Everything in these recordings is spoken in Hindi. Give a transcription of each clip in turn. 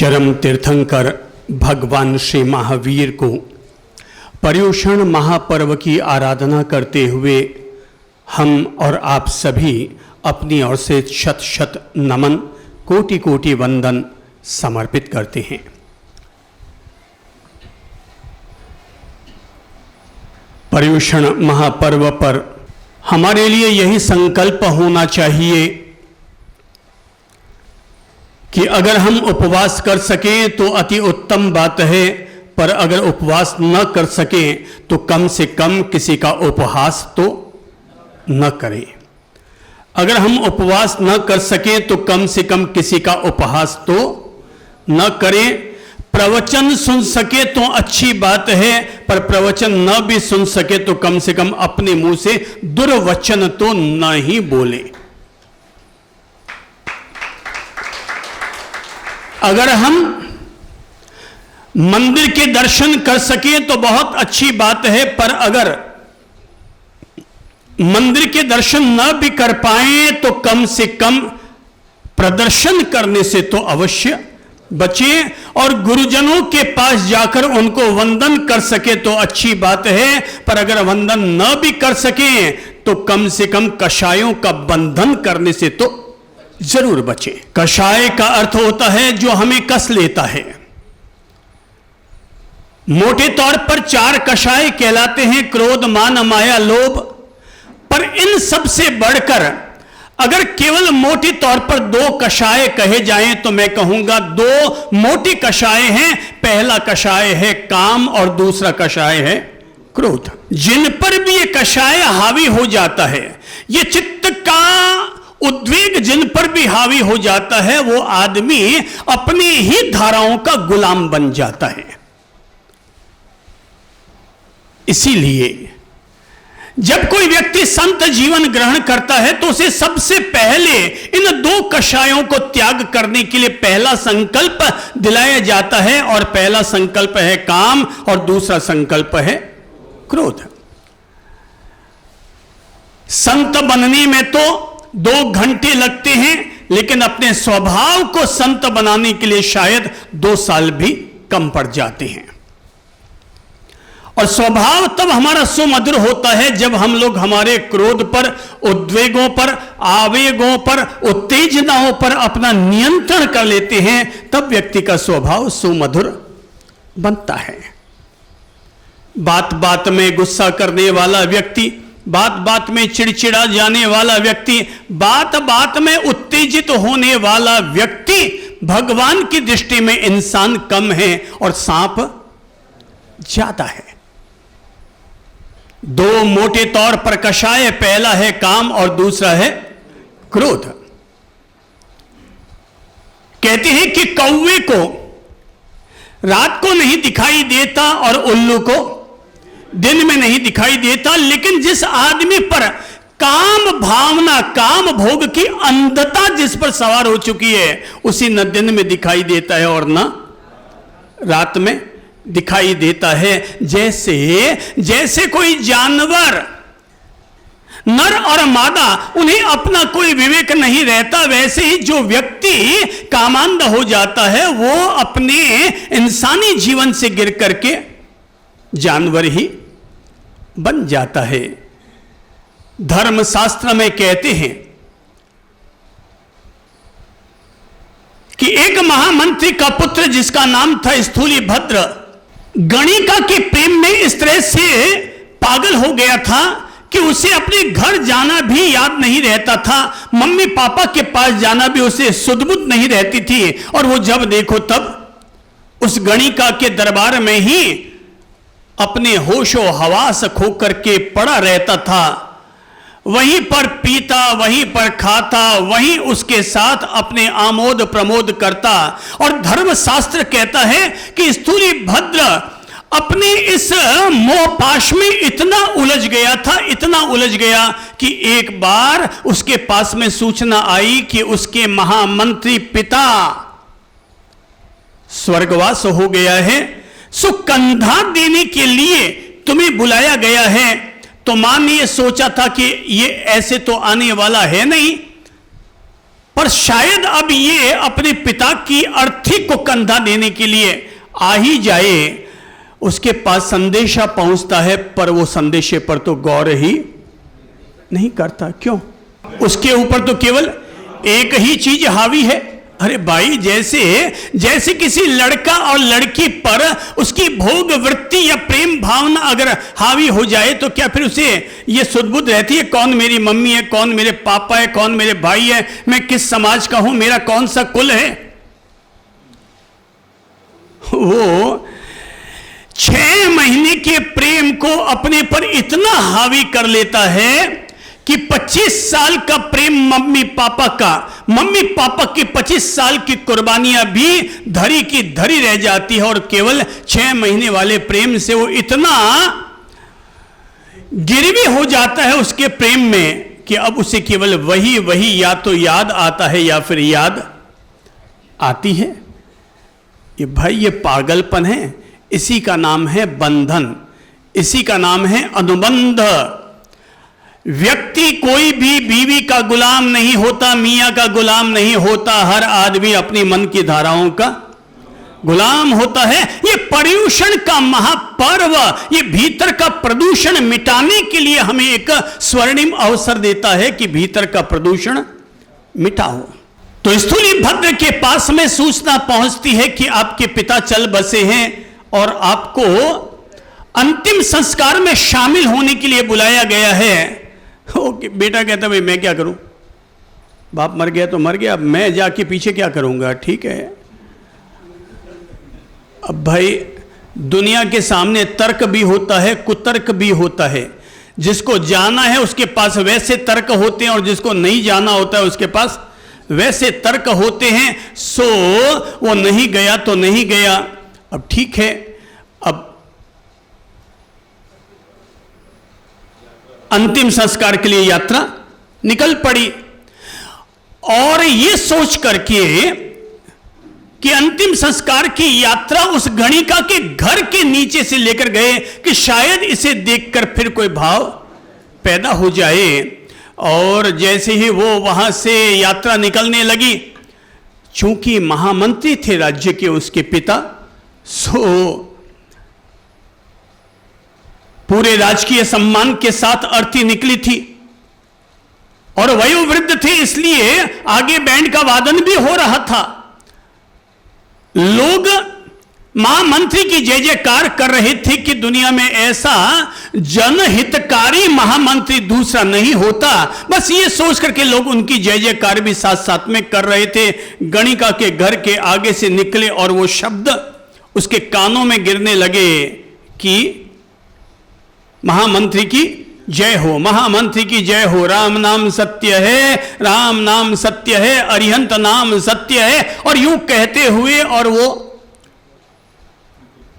चरम तीर्थंकर भगवान श्री महावीर को पर्युषण महापर्व की आराधना करते हुए हम और आप सभी अपनी ओर से शत शत नमन, कोटि कोटि वंदन समर्पित करते हैं। पर्युषण महापर्व पर हमारे लिए यही संकल्प होना चाहिए कि अगर हम उपवास कर सकें तो अति उत्तम बात है, पर अगर उपवास न कर सकें तो कम से कम किसी का उपहास तो न करें। अगर हम उपवास न कर सकें तो कम से कम किसी का उपहास तो न करें। प्रवचन सुन सके तो अच्छी बात है, पर प्रवचन न भी सुन सके तो कम से कम अपने मुंह से दुर्वचन तो न ही बोले। अगर हम मंदिर के दर्शन कर सकें तो बहुत अच्छी बात है, पर अगर मंदिर के दर्शन न भी कर पाए तो कम से कम प्रदर्शन करने से तो अवश्य बचें, और गुरुजनों के पास जाकर उनको वंदन कर सके तो अच्छी बात है, पर अगर वंदन न भी कर सके तो कम से कम कषायों का बंधन करने से तो जरूर बचे। कषाय का अर्थ होता है जो हमें कस लेता है। मोटे तौर पर 4 कषाय कहलाते हैं, क्रोध, मान, माया, लोभ। पर इन सब से बढ़कर अगर केवल मोटे तौर पर 2 कषाय कहे जाएं तो मैं कहूंगा 2 मोटे कषाय हैं। पहला कषाय है काम और दूसरा कषाय है क्रोध। जिन पर भी ये कषाय हावी हो जाता है, ये चित्त का उद्वेग जिन पर भी हावी हो जाता है, वो आदमी अपनी ही धाराओं का गुलाम बन जाता है। इसीलिए जब कोई व्यक्ति संत जीवन ग्रहण करता है तो उसे सबसे पहले इन 2 कषायों को त्याग करने के लिए पहला संकल्प दिलाया जाता है, और पहला संकल्प है काम और दूसरा संकल्प है क्रोध। संत बनने में तो 2 घंटे लगते हैं, लेकिन अपने स्वभाव को संत बनाने के लिए शायद 2 साल भी कम पड़ जाते हैं। और स्वभाव तब हमारा सुमधुर होता है जब हम लोग हमारे क्रोध पर, उद्वेगों पर, आवेगों पर, उत्तेजनाओं पर अपना नियंत्रण कर लेते हैं, तब व्यक्ति का स्वभाव सुमधुर बनता है। बात बात में गुस्सा करने वाला व्यक्ति, बात बात में चिड़चिड़ा जाने वाला व्यक्ति, बात बात में उत्तेजित होने वाला व्यक्ति भगवान की दृष्टि में इंसान कम है और सांप ज्यादा है। 2 मोटे तौर पर कषाय, पहला है काम और दूसरा है क्रोध। कहते हैं कि कौवे को रात को नहीं दिखाई देता और उल्लू को दिन में नहीं दिखाई देता, लेकिन जिस आदमी पर काम भावना, काम भोग की अंधता जिस पर सवार हो चुकी है, उसी न दिन में दिखाई देता है और न रात में दिखाई देता है। जैसे कोई जानवर, नर और मादा, उन्हें अपना कोई विवेक नहीं रहता, वैसे ही जो व्यक्ति कामांध हो जाता है वो अपने इंसानी जीवन से गिर करके जानवर ही बन जाता है। धर्मशास्त्र में कहते हैं कि एक महामंत्री का पुत्र जिसका नाम था स्थूलीभद्र, गणिका के प्रेम में इस तरह से पागल हो गया था कि उसे अपने घर जाना भी याद नहीं रहता था, मम्मी पापा के पास जाना भी उसे सुध-बुध नहीं रहती थी, और वो जब देखो तब उस गणिका के दरबार में ही अपने होशो हवास खो करके पड़ा रहता था। वहीं पर पीता, वहीं पर खाता, वहीं उसके साथ अपने आमोद प्रमोद करता। और धर्मशास्त्र कहता है कि स्थूलीभद्र अपने इस मोहपाश में इतना उलझ गया था, इतना उलझ गया कि एक बार उसके पास में सूचना आई कि उसके महामंत्री पिता स्वर्गवास हो गया है, सो कंधा देने के लिए तुम्हें बुलाया गया है। तो मां ने ये सोचा था कि ये ऐसे तो आने वाला है नहीं, पर शायद अब ये अपने पिता की अर्थी को कंधा देने के लिए आ ही जाए। उसके पास संदेशा पहुंचता है, पर वो संदेशे पर तो गौर ही नहीं करता। क्यों? उसके ऊपर तो केवल एक ही चीज हावी है। अरे भाई, जैसे किसी लड़का और लड़की पर उसकी भोग वृत्ति या प्रेम भावना अगर हावी हो जाए तो क्या फिर उसे ये सुध-बुध रहती है कौन मेरी मम्मी है, कौन मेरे पापा है, कौन मेरे भाई है, मैं किस समाज का हूं, मेरा कौन सा कुल है? वो 6 महीने के प्रेम को अपने पर इतना हावी कर लेता है कि 25 साल का प्रेम मम्मी पापा की 25 साल की कुर्बानियां भी धरी की धरी रह जाती है, और केवल 6 महीने वाले प्रेम से वो इतना गिरवी हो जाता है उसके प्रेम में कि अब उसे केवल वही या तो याद आता है या फिर याद आती है। ये भाई, ये पागलपन है। इसी का नाम है बंधन, इसी का नाम है अनुबंध। व्यक्ति कोई भी बीवी का गुलाम नहीं होता, मियां का गुलाम नहीं होता। हर आदमी अपनी मन की धाराओं का गुलाम होता है। ये पर्यूषण का महापर्व, ये भीतर का प्रदूषण मिटाने के लिए हमें एक स्वर्णिम अवसर देता है कि भीतर का प्रदूषण मिटाओ। तो स्थूली भद्र के पास में सूचना पहुंचती है कि आपके पिता चल बसे हैं और आपको अंतिम संस्कार में शामिल होने के लिए बुलाया गया है। ओके, बेटा कहता भाई मैं क्या करूं, बाप मर गया तो मर गया, अब मैं जाके पीछे क्या करूंगा। ठीक है, अब भाई दुनिया के सामने तर्क भी होता है, कुतर्क भी होता है। जिसको जाना है उसके पास वैसे तर्क होते हैं, और जिसको नहीं जाना होता है उसके पास वैसे तर्क होते हैं। सो वो नहीं गया तो नहीं गया। अब ठीक है, अब अंतिम संस्कार के लिए यात्रा निकल पड़ी, और ये सोच करके कि अंतिम संस्कार की यात्रा उस गणिका के घर के नीचे से लेकर गए कि शायद इसे देखकर फिर कोई भाव पैदा हो जाए। और जैसे ही वो वहां से यात्रा निकलने लगी, चूंकि महामंत्री थे राज्य के उसके पिता, सो पूरे राजकीय सम्मान के साथ अर्थी निकली थी, और वयोवृद्ध थे, इसलिए आगे बैंड का वादन भी हो रहा था। लोग महामंत्री की जय जयकार कर रहे थे कि दुनिया में ऐसा जनहितकारी महामंत्री दूसरा नहीं होता। बस ये सोच करके लोग उनकी जय जयकार भी साथ साथ में कर रहे थे। गणिका के घर के आगे से निकले और वो शब्द उसके कानों में गिरने लगे कि महामंत्री की जय हो, महामंत्री की जय हो, राम नाम सत्य है, राम नाम सत्य है, अरिहंत नाम सत्य है। और यूं कहते हुए और वो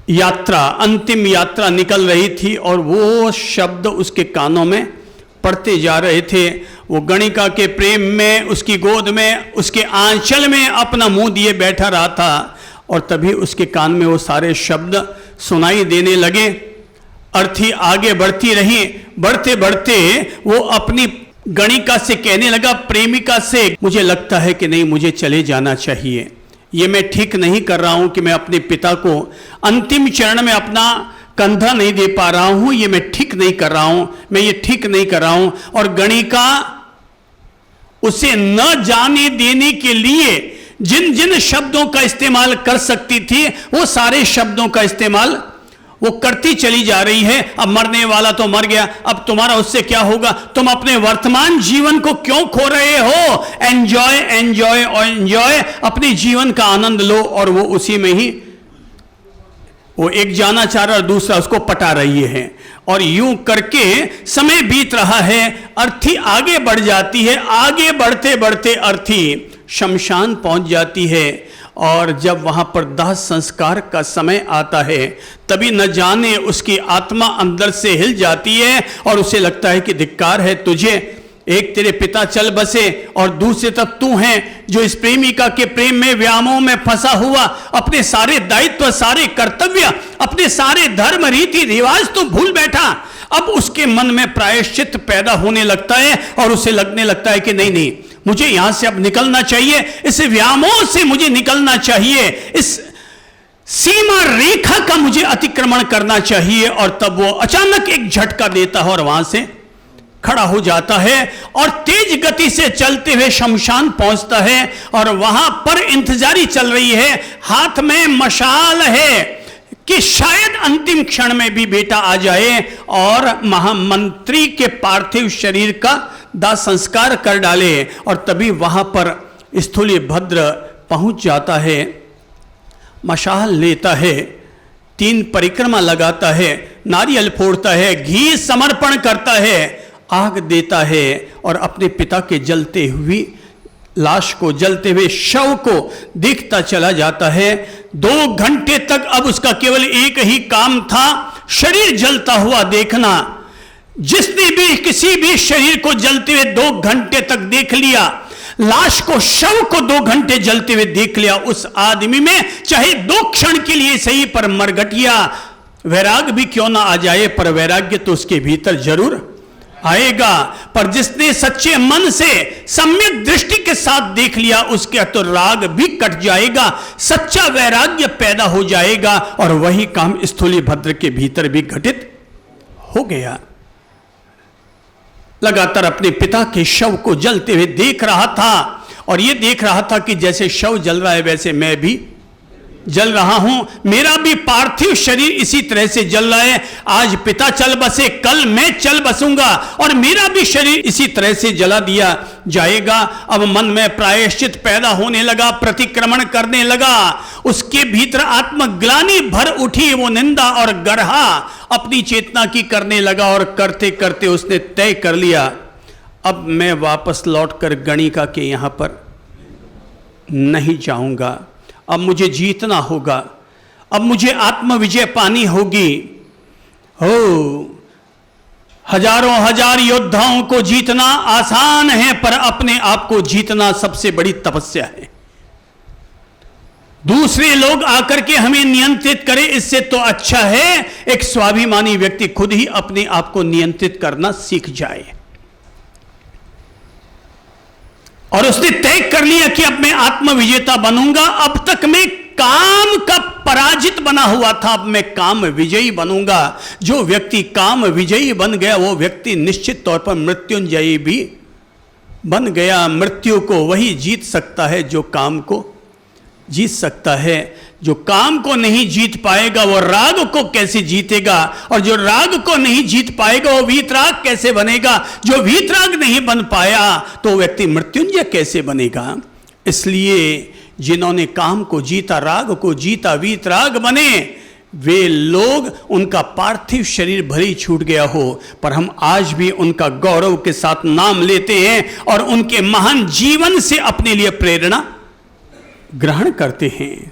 यात्रा, अंतिम यात्रा निकल रही थी, और वो शब्द उसके कानों में पड़ते जा रहे थे। वो गणिका के प्रेम में, उसकी गोद में, उसके आंचल में अपना मुंह दिए बैठा रहा था, और तभी उसके कान में वो सारे शब्द सुनाई देने लगे। अर्थी आगे बढ़ती रही, बढ़ते बढ़ते वो अपनी गणिका से कहने लगा, प्रेमिका से, मुझे लगता है कि नहीं, मुझे चले जाना चाहिए। ये मैं ठीक नहीं कर रहा हूं कि मैं अपने पिता को अंतिम चरण में अपना कंधा नहीं दे पा रहा हूं। ये मैं ठीक नहीं कर रहा हूं, मैं ये ठीक नहीं कर रहा हूं। और गणिका उसे न जाने देने के लिए जिन जिन शब्दों का इस्तेमाल कर सकती थी, वो सारे शब्दों का इस्तेमाल वो करती चली जा रही है। अब मरने वाला तो मर गया, अब तुम्हारा उससे क्या होगा, तुम अपने वर्तमान जीवन को क्यों खो रहे हो, एंजॉय एंजॉय और एंजॉय, अपने जीवन का आनंद लो। और वो उसी में ही वो एक जाना चाह रहा और दूसरा उसको पटा रही है, और यूं करके समय बीत रहा है। अर्थी आगे बढ़ जाती है, आगे बढ़ते बढ़ते अर्थी शमशान पहुंच जाती है, और जब वहां पर दाह संस्कार का समय आता है, तभी न जाने उसकी आत्मा अंदर से हिल जाती है, और उसे लगता है कि धिक्कार है तुझे, एक तेरे पिता चल बसे और दूसरे तब तू है जो इस प्रेमिका के प्रेम में व्यामोह में फंसा हुआ अपने सारे दायित्व, सारे कर्तव्य, अपने सारे धर्म रीति रिवाज तो भूल बैठा। अब उसके मन में प्रायश्चित पैदा होने लगता है, और उसे लगने लगता है कि नहीं नहीं, मुझे यहां से अब निकलना चाहिए, इस व्यामोह से मुझे निकलना चाहिए, इस सीमा रेखा का मुझे अतिक्रमण करना चाहिए। और तब वो अचानक एक झटका देता है और वहां से खड़ा हो जाता है और तेज गति से चलते हुए शमशान पहुंचता है और वहां पर इंतजारी चल रही है, हाथ में मशाल है कि शायद अंतिम क्षण में भी बेटा आ जाए और महामंत्री के पार्थिव शरीर का दाह संस्कार कर डाले। और तभी वहां पर स्थूलीभद्र पहुंच जाता है, मशाल लेता है, 3 परिक्रमा लगाता है, नारियल फोड़ता है, घी समर्पण करता है, आग देता है और अपने पिता के जलते हुए लाश को, जलते हुए शव को देखता चला जाता है। 2 घंटे तक अब उसका केवल एक ही काम था, शरीर जलता हुआ देखना। जिसने भी किसी भी शरीर को जलते हुए 2 घंटे तक देख लिया, लाश को, शव को 2 घंटे जलते हुए देख लिया, उस आदमी में चाहे 2 क्षण के लिए सही पर मरघटिया वैराग भी क्यों ना आ जाए, पर वैराग्य तो उसके भीतर जरूर आएगा। पर जिसने सच्चे मन से सम्यक दृष्टि के साथ देख लिया, उसके तो राग भी कट जाएगा, सच्चा वैराग्य पैदा हो जाएगा। और वही काम स्थूलीभद्र के भीतर भी घटित हो गया। लगातार अपने पिता के शव को जलते हुए देख रहा था और यह देख रहा था कि जैसे शव जल रहा है वैसे मैं भी जल रहा हूं, मेरा भी पार्थिव शरीर इसी तरह से जल रहा है। आज पिता चल बसे, कल मैं चल बसूंगा और मेरा भी शरीर इसी तरह से जला दिया जाएगा। अब मन में प्रायश्चित पैदा होने लगा, प्रतिक्रमण करने लगा, उसके भीतर आत्मग्लानि भर उठी, वो निंदा और गर्हा अपनी चेतना की करने लगा और करते करते उसने तय कर लिया, अब मैं वापस लौटकर गणिका के यहां पर नहीं जाऊंगा, अब मुझे जीतना होगा, अब मुझे आत्मविजय पानी होगी। हो, हजारों हजार योद्धाओं को जीतना आसान है, पर अपने आप को जीतना सबसे बड़ी तपस्या है। दूसरे लोग आकर के हमें नियंत्रित करें, इससे तो अच्छा है एक स्वाभिमानी व्यक्ति खुद ही अपने आप को नियंत्रित करना सीख जाए। और उसने तय कर लिया कि अब मैं आत्मविजेता बनूंगा। अब तक मैं काम का पराजित बना हुआ था, अब मैं काम विजयी बनूंगा। जो व्यक्ति काम विजयी बन गया वो व्यक्ति निश्चित तौर पर मृत्युंजयी भी बन गया। मृत्यु को वही जीत सकता है जो काम को जीत सकता है। जो काम को नहीं जीत पाएगा वो राग को कैसे जीतेगा, और जो राग को नहीं जीत पाएगा वो वीतराग कैसे बनेगा। जो वीतराग नहीं बन पाया तो व्यक्ति मृत्युंजय कैसे बनेगा। इसलिए जिन्होंने काम को जीता, राग को जीता, वीतराग बने, वे लोग, उनका पार्थिव शरीर भले ही छूट गया हो पर हम आज भी उनका गौरव के साथ नाम लेते हैं और उनके महान जीवन से अपने लिए प्रेरणा ग्रहण करते हैं।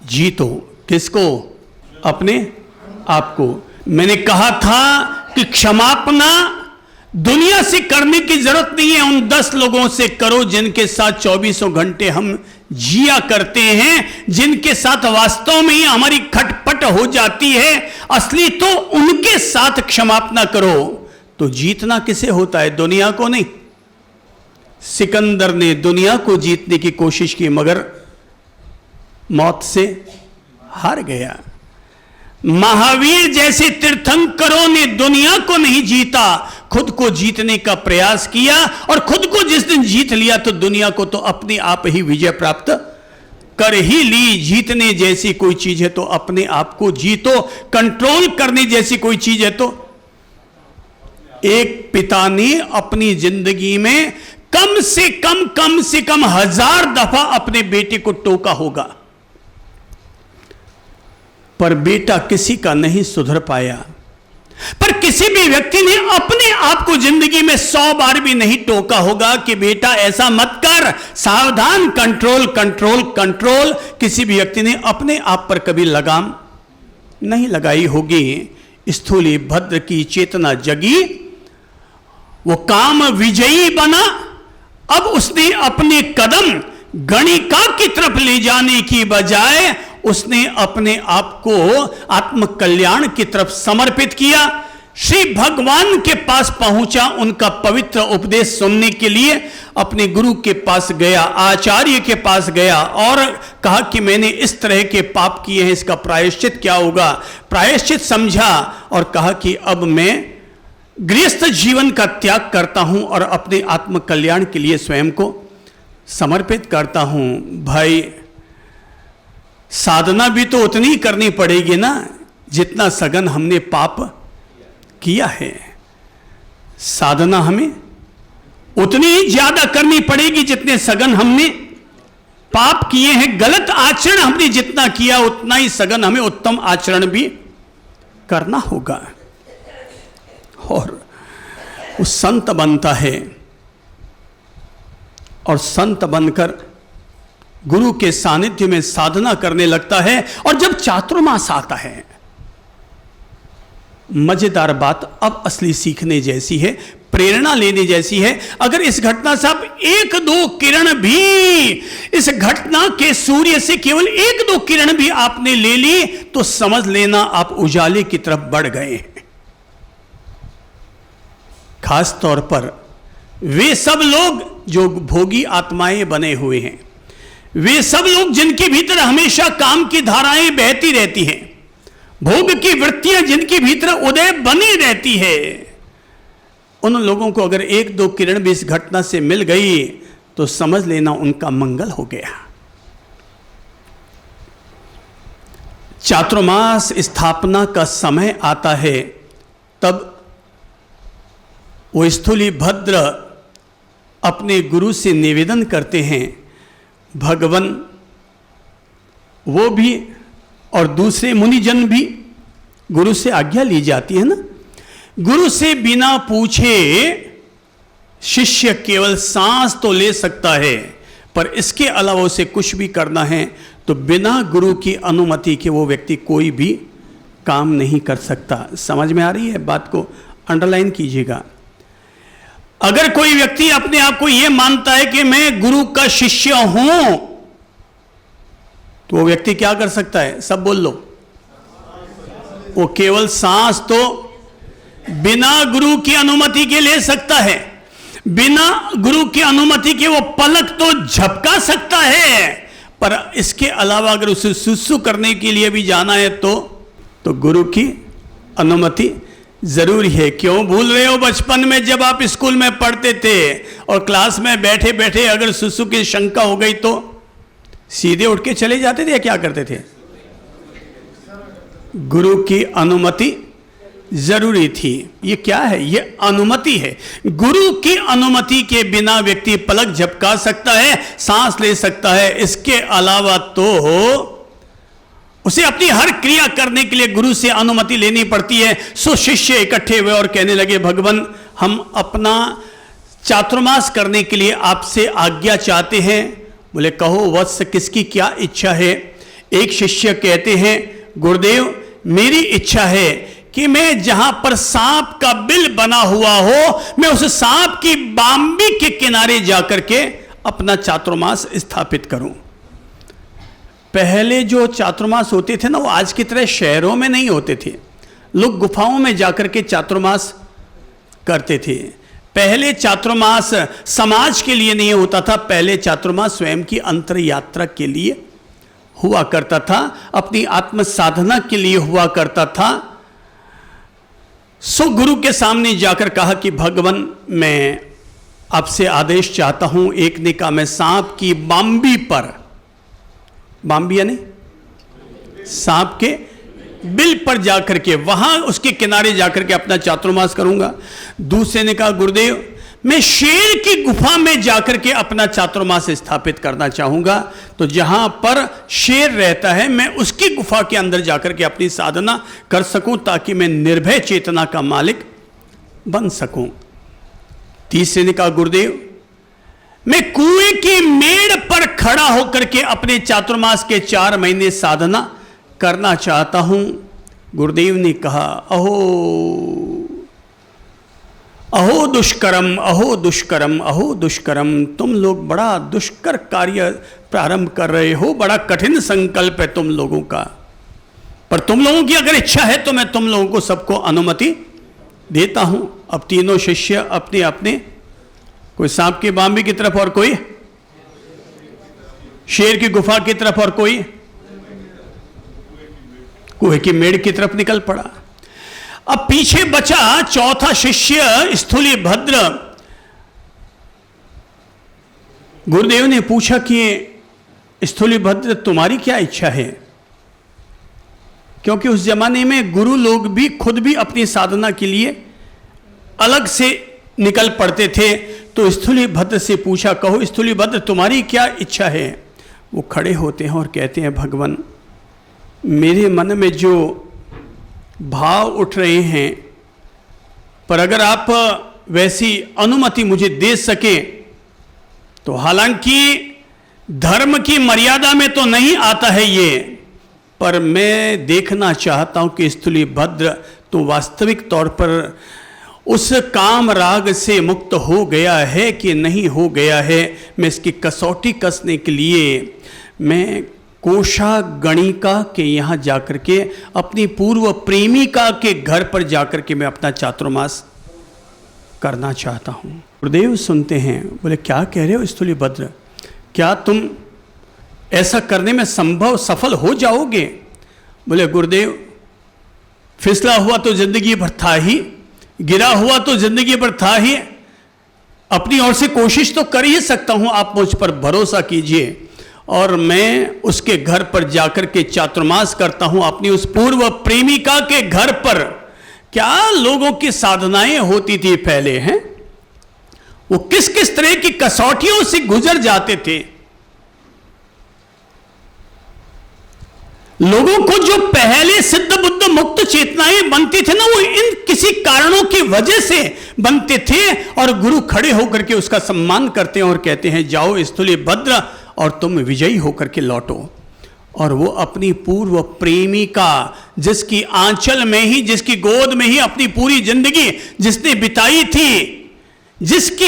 जीतो किसको? अपने आप को। मैंने कहा था कि क्षमापना दुनिया से करने की जरूरत नहीं है, उन 10 लोगों से करो जिनके साथ 24 घंटे हम जिया करते हैं, जिनके साथ वास्तव में ही हमारी खटपट हो जाती है असली, तो उनके साथ क्षमापना करो। तो जीतना किसे होता है? दुनिया को नहीं। सिकंदर ने दुनिया को जीतने की कोशिश की मगर मौत से हार गया। महावीर जैसे तीर्थंकरों ने दुनिया को नहीं जीता, खुद को जीतने का प्रयास किया, और खुद को जिस दिन जीत लिया तो दुनिया को तो अपने आप ही विजय प्राप्त कर ही ली। जीतने जैसी कोई चीज है तो अपने आप को जीतो, कंट्रोल करने जैसी कोई चीज है तो। एक पिता ने अपनी जिंदगी में कम से कम 1000 दफा अपने बेटे को टोका होगा, पर बेटा किसी का नहीं सुधर पाया। पर किसी भी व्यक्ति ने अपने आप को जिंदगी में 100 बार भी नहीं टोका होगा कि बेटा ऐसा मत कर, सावधान, कंट्रोल कंट्रोल कंट्रोल। किसी भी व्यक्ति ने अपने आप पर कभी लगाम नहीं लगाई होगी। स्थूलीभद्र की चेतना जगी, वो काम विजयी बना। अब उसने अपने कदम गणिका की तरफ ले जाने की बजाय उसने अपने आप को आत्मकल्याण की तरफ समर्पित किया। श्री भगवान के पास पहुंचा, उनका पवित्र उपदेश सुनने के लिए अपने गुरु के पास गया, आचार्य के पास गया और कहा कि मैंने इस तरह के पाप किए हैं, इसका प्रायश्चित क्या होगा। प्रायश्चित समझा और कहा कि अब मैं गृहस्थ जीवन का त्याग करता हूं और अपने आत्म कल्याण के लिए स्वयं को समर्पित करता हूं। भाई, साधना भी तो उतनी ही करनी पड़ेगी ना जितना सघन हमने पाप किया है। साधना हमें उतनी ही ज्यादा करनी पड़ेगी जितने सघन हमने पाप किए हैं। गलत आचरण हमने जितना किया उतना ही सघन हमें उत्तम आचरण भी करना होगा। और वो संत बनता है और संत बनकर गुरु के सानिध्य में साधना करने लगता है। और जब चातुर्मास आता है, मजेदार बात अब असली सीखने जैसी है, प्रेरणा लेने जैसी है। अगर इस घटना से आप एक दो किरण भी, इस घटना के सूर्य से केवल एक दो किरण भी आपने ले ली तो समझ लेना आप उजाले की तरफ बढ़ गए हैं। खास तौर पर वे सब लोग जो भोगी आत्माएं बने हुए हैं, वे सब लोग जिनके भीतर हमेशा काम की धाराएं बहती रहती हैं, भोग की वृत्तियां जिनके भीतर उदय बनी रहती है, उन लोगों को अगर एक दो किरण भी इस घटना से मिल गई तो समझ लेना उनका मंगल हो गया। चातुर्मास स्थापना का समय आता है, तब वो स्थूली भद्र अपने गुरु से निवेदन करते हैं, भगवान वो भी और दूसरे मुनिजन भी, गुरु से आज्ञा ली जाती है ना। गुरु से बिना पूछे शिष्य केवल सांस तो ले सकता है, पर इसके अलावा उसे कुछ भी करना है तो बिना गुरु की अनुमति के वो व्यक्ति कोई भी काम नहीं कर सकता। समझ में आ रही है बात को? अंडरलाइन कीजिएगा। अगर कोई व्यक्ति अपने आप को यह मानता है कि मैं गुरु का शिष्य हूं, तो वो व्यक्ति क्या कर सकता है? सब बोल लो। वो केवल सांस तो बिना गुरु की अनुमति के ले सकता है, बिना गुरु की अनुमति के वो पलक तो झपका सकता है, पर इसके अलावा अगर उसे सुसु करने के लिए भी जाना है तो गुरु की अनुमति जरूरी है। क्यों भूल रहे हो? बचपन में जब आप स्कूल में पढ़ते थे और क्लास में बैठे बैठे अगर सुसु की शंका हो गई तो सीधे उठ के चले जाते थे या क्या करते थे? गुरु की अनुमति जरूरी थी। ये क्या है? ये अनुमति है। गुरु की अनुमति के बिना व्यक्ति पलक झपका सकता है, सांस ले सकता है, इसके अलावा तो उसे अपनी हर क्रिया करने के लिए गुरु से अनुमति लेनी पड़ती है। सो शिष्य इकट्ठे हुए और कहने लगे, भगवान हम अपना चातुर्मास करने के लिए आपसे आज्ञा चाहते हैं। बोले कहो वत्स, किसकी क्या इच्छा है? एक शिष्य कहते हैं, गुरुदेव मेरी इच्छा है कि मैं जहां पर सांप का बिल बना हुआ हो, मैं उस सांप की बाम्बी के किनारे जाकर के अपना चातुर्मास स्थापित करूं। पहले जो चातुर्मास होते थे ना, वो आज की तरह शहरों में नहीं होते थे। लोग गुफाओं में जाकर के चातुर्मास करते थे। पहले चातुर्मास समाज के लिए नहीं होता था, पहले चातुर्मास स्वयं की अंतर यात्रा के लिए हुआ करता था, अपनी आत्म साधना के लिए हुआ करता था। सो गुरु के सामने जाकर कहा कि भगवान मैं आपसे आदेश चाहता हूं। एक ने कहा मैं सांप की बाम्बी पर, बाम्बी यानी सांप के बिल पर जाकर के, वहां उसके किनारे जाकर के अपना चातुर्मास करूंगा। दूसरे ने कहा गुरुदेव मैं शेर की गुफा में जाकर के अपना चातुर्मास स्थापित करना चाहूंगा, तो जहां पर शेर रहता है मैं उसकी गुफा के अंदर जाकर के अपनी साधना कर सकूं, ताकि मैं निर्भय चेतना का मालिक बन सकूं। तीसरे ने कहा गुरुदेव मैं कुएं की मेड़ पर खड़ा होकर के अपने चातुर्मास के 4 महीने साधना करना चाहता हूं। गुरुदेव ने कहा अहो अहो दुष्करम, अहो दुष्करम, अहो दुष्करम, तुम लोग बड़ा दुष्कर कार्य प्रारंभ कर रहे हो, बड़ा कठिन संकल्प है तुम लोगों का, पर तुम लोगों की अगर इच्छा है तो मैं तुम लोगों को सबको अनुमति देता हूं। अब तीनों शिष्य अपने अपने, कोई सांप के बांबी की तरफ और कोई शेर की गुफा की तरफ और कोई कुएं की मेड़ की तरफ निकल पड़ा। अब पीछे बचा चौथा शिष्य स्थूली भद्र। गुरुदेव ने पूछा कि स्थूली भद्र तुम्हारी क्या इच्छा है, क्योंकि उस जमाने में गुरु लोग भी खुद भी अपनी साधना के लिए अलग से निकल पड़ते थे। तो स्थूली भद्र से पूछा, कहो स्थूली भद्र तुम्हारी क्या इच्छा है। वो खड़े होते हैं और कहते हैं, भगवान मेरे मन में जो भाव उठ रहे हैं, पर अगर आप वैसी अनुमति मुझे दे सके तो, हालांकि धर्म की मर्यादा में तो नहीं आता है ये, पर मैं देखना चाहता हूं कि स्थूली भद्र तो वास्तविक तौर पर उस काम राग से मुक्त हो गया है कि नहीं हो गया है। मैं इसकी कसौटी कसने के लिए मैं कोशा गणिका के यहाँ जाकर के अपनी पूर्व प्रेमिका के घर पर जाकर के मैं अपना चातुर्मास करना चाहता हूँ। गुरुदेव सुनते हैं, बोले क्या कह रहे हो स्थूली भद्र, क्या तुम ऐसा करने में सफल हो जाओगे। बोले गुरुदेव फिसला हुआ तो जिंदगी भर था ही, गिरा हुआ तो जिंदगी भर था ही, अपनी ओर से कोशिश तो कर ही सकता हूं, आप मुझ पर भरोसा कीजिए। और मैं उसके घर पर जाकर के चातुर्मास करता हूं, अपनी उस पूर्व प्रेमिका के घर पर। क्या लोगों की साधनाएं होती थी पहले, हैं वो किस किस तरह की कसौटियों से गुजर जाते थे। लोगों को जो पहले सिद्ध बुद्ध मुक्त चेतनाएं बनती थे ना, वो इन किसी कारणों की वजह से बनते थे। और गुरु खड़े होकर के उसका सम्मान करते हैं और कहते हैं, जाओ स्थूली भद्र और तुम विजयी होकर के लौटो। और वो अपनी पूर्व प्रेमिका, जिसकी आंचल में ही, जिसकी गोद में ही अपनी पूरी जिंदगी जिसने बिताई थी, जिसकी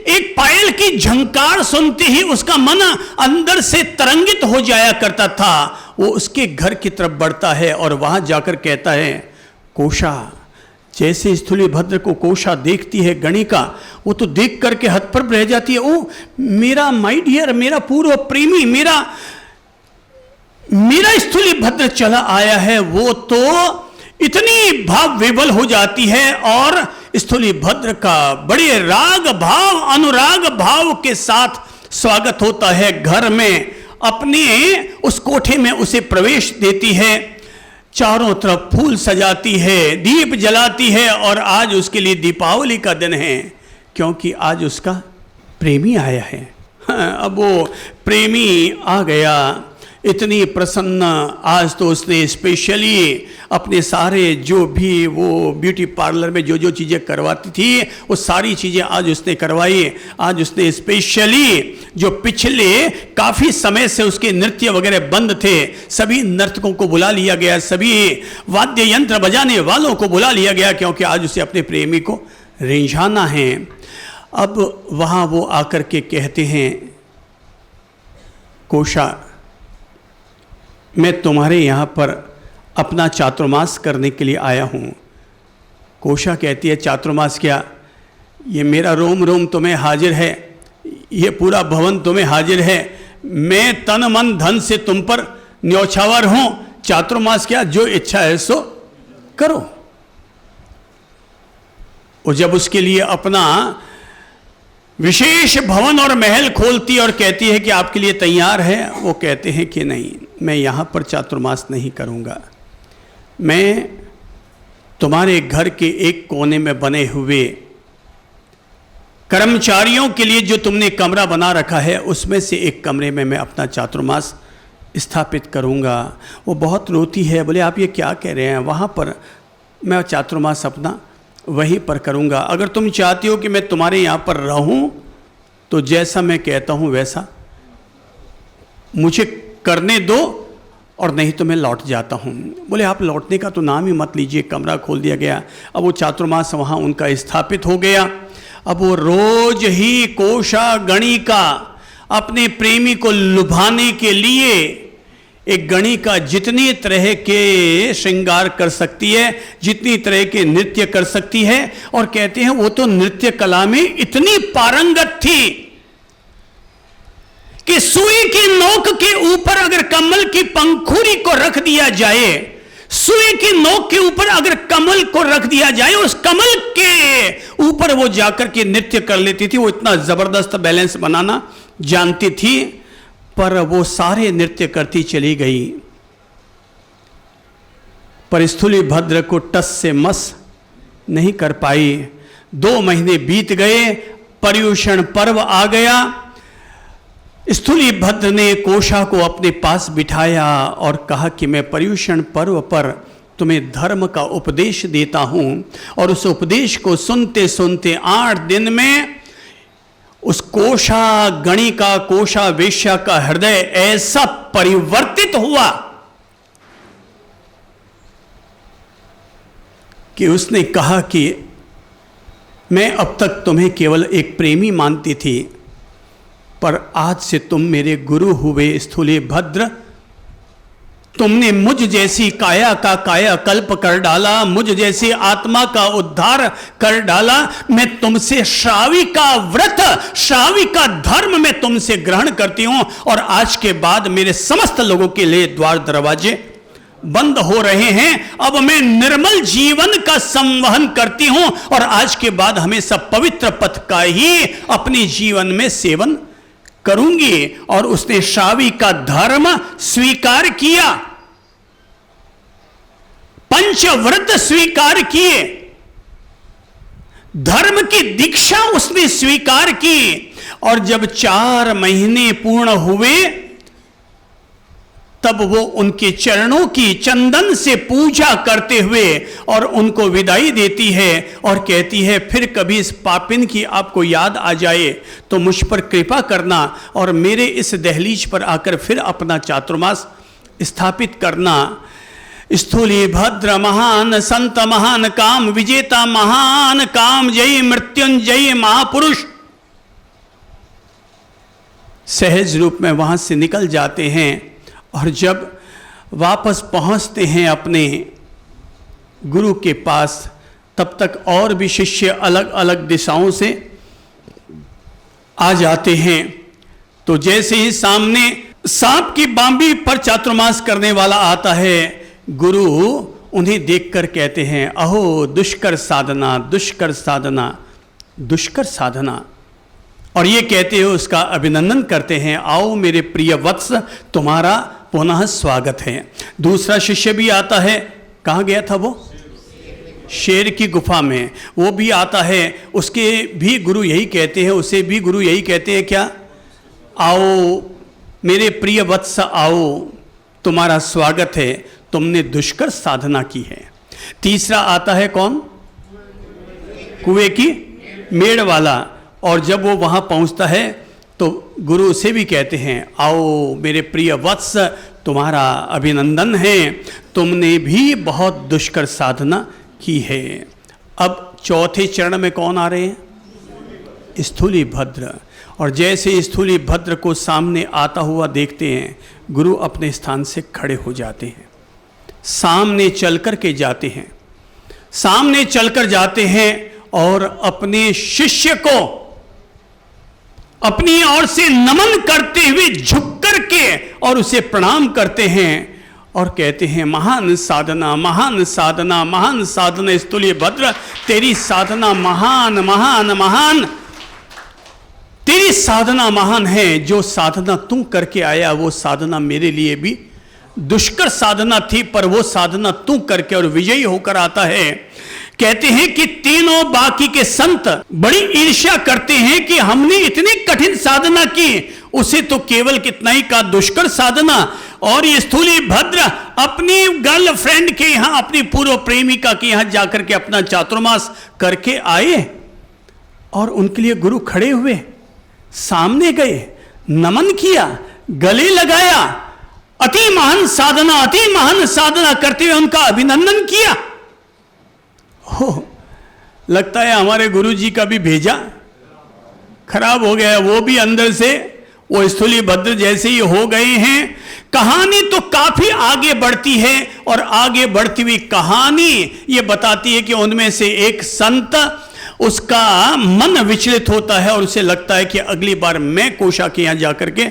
एक पायल की झंकार सुनते ही उसका मन अंदर से तरंगित हो जाया करता था, वो उसके घर की तरफ बढ़ता है और वहां जाकर कहता है, कोशा। जैसे स्थूली भद्र को कोशा देखती है गणिका, वो तो देख करके हतप्रभ रह जाती है। ओ मेरा माय डियर, मेरा पूर्व प्रेमी, मेरा स्थूली भद्र चला आया है। वो तो इतनी भाव विवल हो जाती है और स्थूली भद्र का बड़े राग भाव, अनुराग भाव के साथ स्वागत होता है घर में। अपने उस कोठे में उसे प्रवेश देती है, चारों तरफ फूल सजाती है, दीप जलाती है। और आज उसके लिए दीपावली का दिन है, क्योंकि आज उसका प्रेमी आया है। अब वो प्रेमी आ गया, इतनी प्रसन्न। आज तो उसने स्पेशली अपने सारे जो भी वो ब्यूटी पार्लर में जो जो चीज़ें करवाती थी, वो सारी चीज़ें आज उसने करवाई। आज उसने स्पेशली जो पिछले काफ़ी समय से उसके नृत्य वगैरह बंद थे, सभी नर्तकों को बुला लिया गया, सभी वाद्य यंत्र बजाने वालों को बुला लिया गया, क्योंकि आज उसे अपने प्रेमी को रिझाना है। अब वहाँ वो आकर के कहते हैं, कोशा मैं तुम्हारे यहाँ पर अपना चातुर्मास करने के लिए आया हूँ। कोशा कहती है, चातुर्मास क्या, ये मेरा रोम रोम तुम्हें हाजिर है, ये पूरा भवन तुम्हें हाजिर है। मैं तन मन धन से तुम पर न्यौछावर हूँ। चातुर्मास क्या, जो इच्छा है सो करो। और जब उसके लिए अपना विशेष भवन और महल खोलती और कहती है कि आपके लिए तैयार है, वो कहते हैं कि नहीं, मैं यहाँ पर चातुर्मास नहीं करूँगा। मैं तुम्हारे घर के एक कोने में बने हुए कर्मचारियों के लिए जो तुमने कमरा बना रखा है, उसमें से एक कमरे में मैं अपना चातुर्मास स्थापित करूँगा। वो बहुत रोती है, बोले आप ये क्या कह रहे हैं, वहाँ पर मैं चातुर्मास अपना वहीं पर करूँगा। अगर तुम चाहती हो कि मैं तुम्हारे यहाँ पर रहूँ, तो जैसा मैं कहता हूँ वैसा मुझे करने दो, और नहीं तो मैं लौट जाता हूँ। बोले आप लौटने का तो नाम ही मत लीजिए। कमरा खोल दिया गया। अब वो चातुर्मास वहाँ उनका स्थापित हो गया। अब वो रोज ही कोशा गणिका अपने प्रेमी को लुभाने के लिए एक गणिका जितनी तरह के श्रृंगार कर सकती है, जितनी तरह के नृत्य कर सकती है, और कहते हैं वो तो नृत्य कला में इतनी पारंगत थी कि सुई की नोक के ऊपर अगर कमल की पंखुड़ी को रख दिया जाए, सुई की नोक के ऊपर अगर कमल को रख दिया जाए, उस कमल के ऊपर वो जाकर के नृत्य कर लेती थी। वो इतना जबरदस्त बैलेंस बनाना जानती थी, पर वो सारे नृत्य करती चली गई, पर स्थूलीभद्र को टस से मस नहीं कर पाई। 2 महीने बीत गए, पर्युषण पर्व आ गया। स्थूलीभद्र ने कोशा को अपने पास बिठाया और कहा कि मैं पर्युषण पर्व पर तुम्हें धर्म का उपदेश देता हूं। और उस उपदेश को सुनते सुनते 8 दिन में उस कोशा गणिका, कोशा वेश्या का हृदय ऐसा परिवर्तित हुआ कि उसने कहा कि मैं अब तक तुम्हें केवल एक प्रेमी मानती थी, पर आज से तुम मेरे गुरु हुए स्थूलीभद्र। तुमने मुझ जैसी काया का कायाकल्प कर डाला, मुझ जैसी आत्मा का उद्धार कर डाला। मैं तुमसे श्रावी का व्रत, श्रावी का धर्म मैं तुमसे ग्रहण करती हूं, और आज के बाद मेरे समस्त लोगों के लिए द्वार दरवाजे बंद हो रहे हैं। अब मैं निर्मल जीवन का संवहन करती हूं, और आज के बाद हमेशा पवित्र पथ का ही अपने जीवन में सेवन करूंगी। और उसने श्रावी का धर्म स्वीकार किया, पंचव्रत स्वीकार किए, धर्म की दीक्षा उसने स्वीकार की। और जब 4 महीने पूर्ण हुए, तब वो उनके चरणों की चंदन से पूजा करते हुए और उनको विदाई देती है, और कहती है फिर कभी इस पापिन की आपको याद आ जाए तो मुझ पर कृपा करना, और मेरे इस दहलीज पर आकर फिर अपना चातुर्मास स्थापित करना। स्थूलीभद्र महान संत, महान काम विजेता, महान काम जयी मृत्युंजयी महापुरुष सहज रूप में वहां से निकल जाते हैं। और जब वापस पहुंचते हैं अपने गुरु के पास, तब तक और भी शिष्य अलग अलग दिशाओं से आ जाते हैं। तो जैसे ही सामने सांप की बांबी पर चातुर्मास करने वाला आता है, गुरु उन्हें देखकर कहते हैं, अहो दुष्कर साधना, दुष्कर साधना, दुष्कर साधना। और ये कहते हुए उसका अभिनंदन करते हैं, आओ मेरे प्रिय वत्स, तुम्हारा पुनः स्वागत है। दूसरा शिष्य भी आता है, कहाँ गया था वो? शेर की गुफा में। वो भी आता है, उसके भी गुरु यही कहते हैं, उसे भी गुरु यही कहते हैं, क्या? आओ मेरे प्रिय वत्स, आओ तुम्हारा स्वागत है, तुमने दुष्कर साधना की है। तीसरा आता है कौन? कुएं की मेड़ वाला। और जब वो वहाँ पहुँचता है तो गुरु उसे भी कहते हैं, आओ मेरे प्रिय वत्स, तुम्हारा अभिनंदन है, तुमने भी बहुत दुष्कर साधना की है। अब चौथे चरण में कौन आ रहे हैं? स्थूलीभद्र। और जैसे स्थूलीभद्र को सामने आता हुआ देखते हैं, गुरु अपने स्थान से खड़े हो जाते हैं, सामने चल कर के जाते हैं, सामने चलकर जाते हैं और अपने शिष्य को अपनी ओर से नमन करते हुए झुक करके और उसे प्रणाम करते हैं और कहते हैं, महान साधना, महान साधना, महान साधना स्थूलीभद्र, तेरी साधना महान महान महान, तेरी साधना महान है। जो साधना तू करके आया वो साधना मेरे लिए भी दुष्कर साधना थी, पर वो साधना तू करके और विजयी होकर आता है। कहते हैं कि तीनों बाकी के संत बड़ी ईर्ष्या करते हैं कि हमने इतनी कठिन साधना की, उसे तो केवल कितना ही का दुष्कर साधना। और ये स्थूलीभद्र अपनी गर्लफ्रेंड के यहां, अपनी पूर्व प्रेमिका के यहां जाकर के अपना चातुर्मास करके आए, और उनके लिए गुरु खड़े हुए, सामने गए, नमन किया, गले लगाया, अति महान साधना, अति महान साधना करते हुए उनका अभिनंदन किया। हो, लगता है हमारे गुरु जी का भी भेजा खराब हो गया, वो भी अंदर से वो स्थूलीभद्र जैसे ही हो गए हैं। कहानी तो काफी आगे बढ़ती है और आगे बढ़ती हुई कहानी ये बताती है कि उनमें से एक संत, उसका मन विचलित होता है और उसे लगता है कि अगली बार मैं कोशा के यहां जाकर के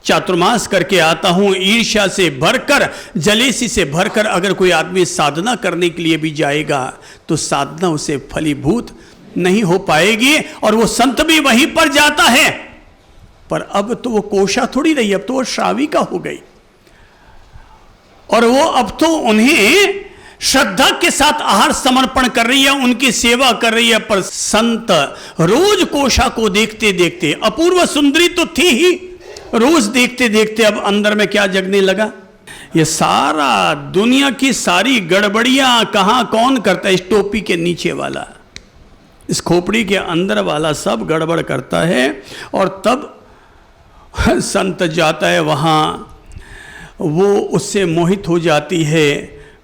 चातुर्मास करके आता हूं। ईर्ष्या से भरकर, जलेसी से भरकर अगर कोई आदमी साधना करने के लिए भी जाएगा तो साधना उसे फलीभूत नहीं हो पाएगी, और वो संत भी वहीं पर जाता है। पर अब तो वो कोशा थोड़ी रही, अब तो वो श्राविका हो गई, और वो अब तो उन्हें श्रद्धा के साथ आहार समर्पण कर रही है, उनकी सेवा कर रही है। पर संत रोज कोशा को देखते देखते, अपूर्व सुंदरी तो थी ही, रोज देखते देखते अब अंदर में क्या जगने लगा, ये सारा दुनिया की सारी गड़बड़ियां कहां कौन करता है, इस टोपी के नीचे वाला, इस खोपड़ी के अंदर वाला सब गड़बड़ करता है। और तब संत जाता है वहां, वो उससे मोहित हो जाती है।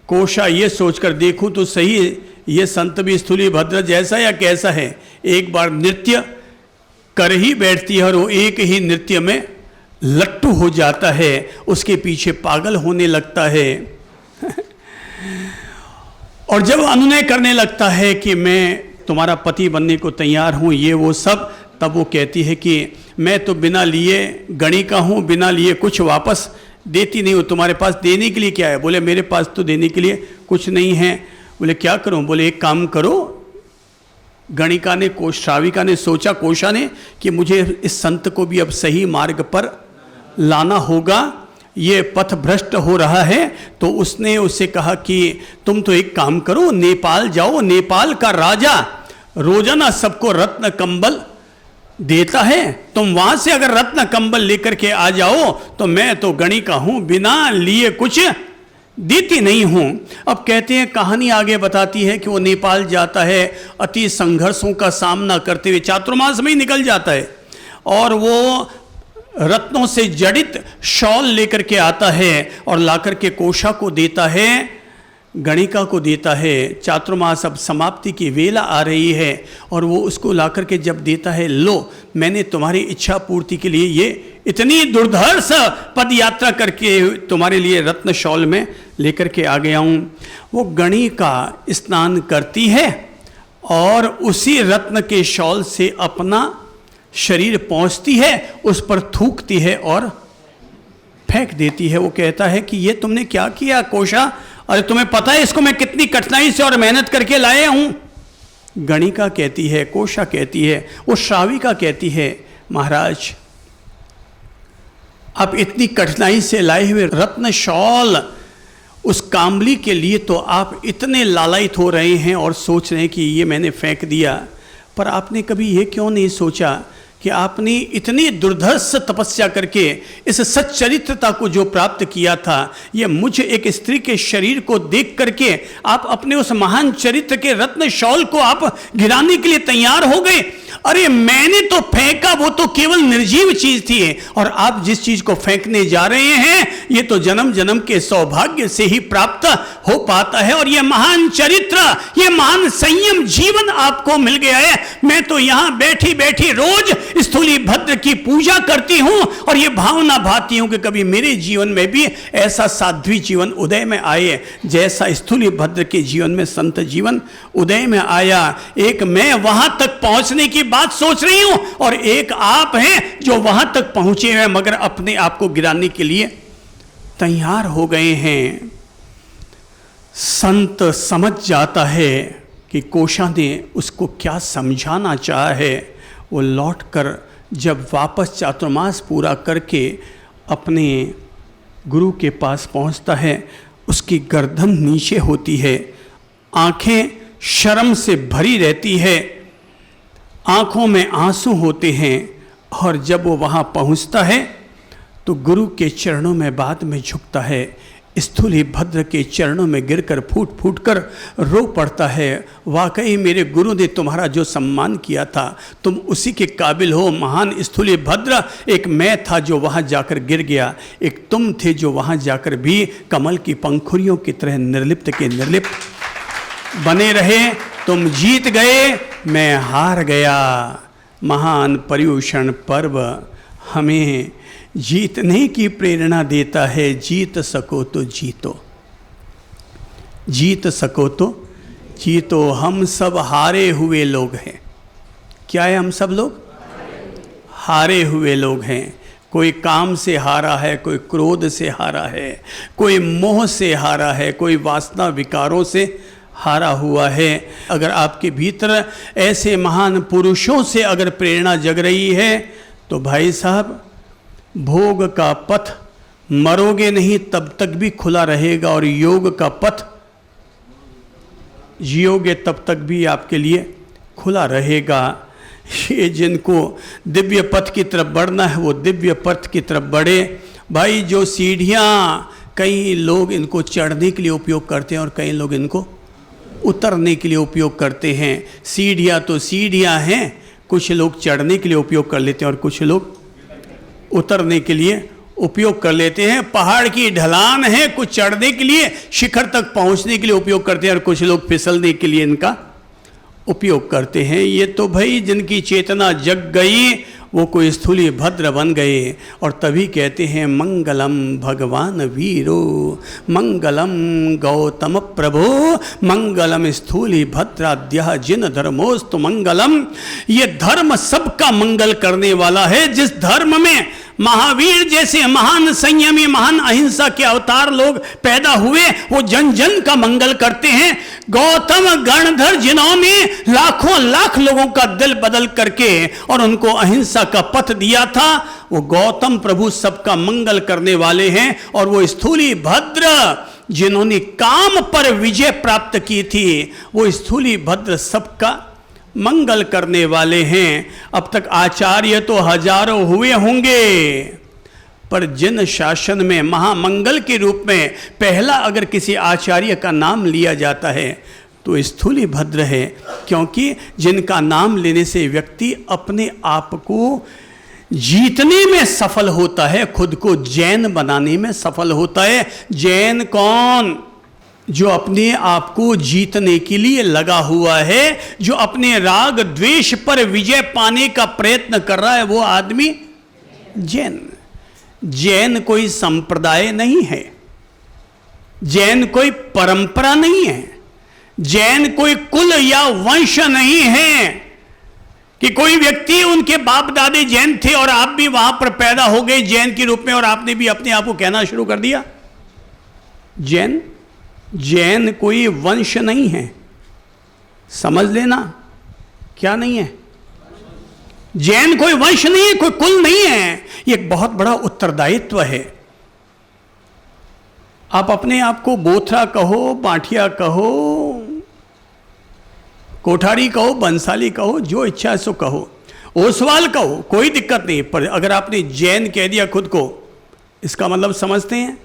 कोशा ये सोचकर देखूं तो सही, ये संत भी स्थूलीभद्र जैसा या कैसा है, एक बार नृत्य कर ही बैठती है और वो एक ही नृत्य में लट्टू हो जाता है, उसके पीछे पागल होने लगता है। और जब अनुनय करने लगता है कि मैं तुम्हारा पति बनने को तैयार हूं, ये वो सब, तब वो कहती है कि मैं तो बिना लिए गणिका हूं, बिना लिए कुछ वापस देती नहीं हूं, तुम्हारे पास देने के लिए क्या है? बोले मेरे पास तो देने के लिए कुछ नहीं है। बोले क्या करूं? बोले एक काम करो, गणिका ने, श्राविका ने सोचा, कोशा ने, कि मुझे इस संत को भी अब सही मार्ग पर लाना होगा, ये पथ भ्रष्ट हो रहा है। तो उसने उससे कहा कि तुम तो एक काम करो, नेपाल जाओ, नेपाल का राजा रोजाना सबको रत्न कंबल देता है, तुम वहां से अगर रत्न कंबल लेकर के आ जाओ तो मैं तो गणिका हूं, बिना लिए कुछ देती नहीं हूं। अब कहते हैं, कहानी आगे बताती है कि वो नेपाल जाता है, अति संघर्षों का सामना करते हुए चातुर्मास में ही निकल जाता है, और वो रत्नों से जड़ित शॉल लेकर के आता है और लाकर के कोशा को देता है, गणिका को देता है। चातुर्मास अब समाप्ति की वेला आ रही है और वो उसको लाकर के जब देता है, लो मैंने तुम्हारी इच्छा पूर्ति के लिए ये इतनी दुर्धर्ष पद यात्रा करके तुम्हारे लिए रत्न शॉल में लेकर के आ गया हूँ। वो गणिका स्नान करती है और उसी रत्न के शॉल से अपना शरीर पहुँचती है, उस पर थूकती है और फेंक देती है। वो कहता है कि ये तुमने क्या किया कोशा, अरे तुम्हें पता है इसको मैं कितनी कठिनाई से और मेहनत करके लाया हूं। गणिका कहती है, कोशा कहती है, वो श्राविका कहती है, महाराज आप इतनी कठिनाई से लाए हुए रत्न शॉल उस कामली के लिए तो आप इतने लालायित हो रहे हैं और सोच रहे हैं कि ये मैंने फेंक दिया, पर आपने कभी ये क्यों नहीं सोचा कि आपने इतनी दुर्धर्ष तपस्या करके इस सच्चरित्रता को जो प्राप्त किया था, ये मुझ एक स्त्री के शरीर को देख करके आप अपने उस महान चरित्र के रत्न शॉल को आप गिराने के लिए तैयार हो गए। अरे मैंने तो फेंका, वो तो केवल निर्जीव चीज थी, और आप जिस चीज को फेंकने जा रहे हैं ये तो जन्म जन्म के सौभाग्य से ही प्राप्त हो पाता है, और ये महान चरित्र, ये महान संयम जीवन आपको मिल गया है। मैं तो यहां बैठी बैठी रोज स्थूलीभद्र की पूजा करती हूं और ये भावना भाती हूं कि कभी मेरे जीवन में भी ऐसा साध्वी जीवन उदय में आए जैसा स्थूलीभद्र के जीवन में संत जीवन उदय में आया। एक मैं वहां तक पहुंचने की बात सोच रही हूं और एक आप हैं जो वहां तक पहुंचे हैं मगर अपने आप को गिराने के लिए तैयार हो गए हैं। संत समझ जाता है कि कोशा ने उसको क्या समझाना चाहा है। वो लौटकर जब वापस चातुर्मास पूरा करके अपने गुरु के पास पहुंचता है, उसकी गर्दन नीचे होती है, आंखें शर्म से भरी रहती है, आंखों में आंसू होते हैं, और जब वो वहाँ पहुँचता है तो गुरु के चरणों में बाद में झुकता है, स्थूलीभद्र के चरणों में गिरकर फूट फूट कर रो पड़ता है। वाकई मेरे गुरु ने तुम्हारा जो सम्मान किया था तुम उसी के काबिल हो महान स्थूलीभद्र। एक मैं था जो वहाँ जाकर गिर गया, एक तुम थे जो वहाँ जाकर भी कमल की पंखुड़ियों की तरह निर्लिप्त के निर्लिप्त बने रहे। तुम जीत गए, मैं हार गया। महान पर्युषण पर्व हमें जीतने की प्रेरणा देता है। जीत सको तो जीतो, जीत सको तो जीतो। हम सब हारे हुए लोग हैं। क्या है? हम सब लोग हारे हुए लोग हैं। कोई काम से हारा है, कोई क्रोध से हारा है, कोई मोह से हारा है, कोई वासना विकारों से हारा हुआ है। अगर आपके भीतर ऐसे महान पुरुषों से अगर प्रेरणा जग रही है तो भाई साहब, भोग का पथ मरोगे नहीं तब तक भी खुला रहेगा, और योग का पथ जियोगे तब तक भी आपके लिए खुला रहेगा। ये जिनको दिव्य पथ की तरफ बढ़ना है वो दिव्य पथ की तरफ बढ़े। भाई, जो सीढ़ियाँ, कई लोग इनको चढ़ने के लिए उपयोग करते हैं और कई लोग इनको उतरने के लिए उपयोग करते हैं। सीढ़ियाँ तो सीढ़ियाँ हैं, कुछ लोग चढ़ने के लिए उपयोग कर लेते हैं और कुछ लोग उतरने के लिए उपयोग कर लेते हैं। पहाड़ की ढलान है, कुछ चढ़ने के लिए, शिखर तक पहुंचने के लिए उपयोग करते हैं और कुछ लोग फिसलने के लिए इनका उपयोग करते हैं। ये तो भाई जिनकी चेतना जग गई वो कोई स्थूली भद्र बन गए। और तभी कहते हैं मंगलम भगवान वीरो, मंगलम गौतम प्रभो, मंगलम स्थूली भद्राद्य जिन धर्मोस्तु मंगलम। ये धर्म सबका मंगल करने वाला है। जिस धर्म में महावीर जैसे महान संयमी, महान अहिंसा के अवतार लोग पैदा हुए, वो जन जन का मंगल करते हैं। गौतम गणधर जिन्होंने लाखों लाख लोगों का दिल बदल करके और उनको अहिंसा का पथ दिया था, वो गौतम प्रभु सबका मंगल करने वाले हैं। और वो स्थूली भद्र जिन्होंने काम पर विजय प्राप्त की थी, वो स्थूली भद्र सबका मंगल करने वाले हैं। अब तक आचार्य तो हजारों हुए होंगे, पर जिन शासन में महामंगल के रूप में पहला अगर किसी आचार्य का नाम लिया जाता है तो स्थूली भद्र है। क्योंकि जिनका नाम लेने से व्यक्ति अपने आप को जीतने में सफल होता है, खुद को जैन बनाने में सफल होता है। जैन कौन? जो अपने आप को जीतने के लिए लगा हुआ है, जो अपने राग द्वेष पर विजय पाने का प्रयत्न कर रहा है, वो आदमी जैन। जैन कोई संप्रदाय नहीं है, जैन कोई परंपरा नहीं है, जैन कोई कुल या वंश नहीं है कि कोई व्यक्ति, उनके बाप दादे जैन थे और आप भी वहां पर पैदा हो गए जैन के रूप में और आपने भी अपने आप को कहना शुरू कर दिया जैन कोई वंश नहीं है। समझ लेना, क्या नहीं है? जैन कोई वंश नहीं है, कोई कुल नहीं है। ये एक बहुत बड़ा उत्तरदायित्व है। आप अपने आप को बोथरा कहो, बाठिया कहो, कोठारी कहो, बंसाली कहो, जो इच्छा है सो कहो, ओसवाल कहो, कोई दिक्कत नहीं। पर अगर आपने जैन कह दिया खुद को, इसका मतलब समझते हैं?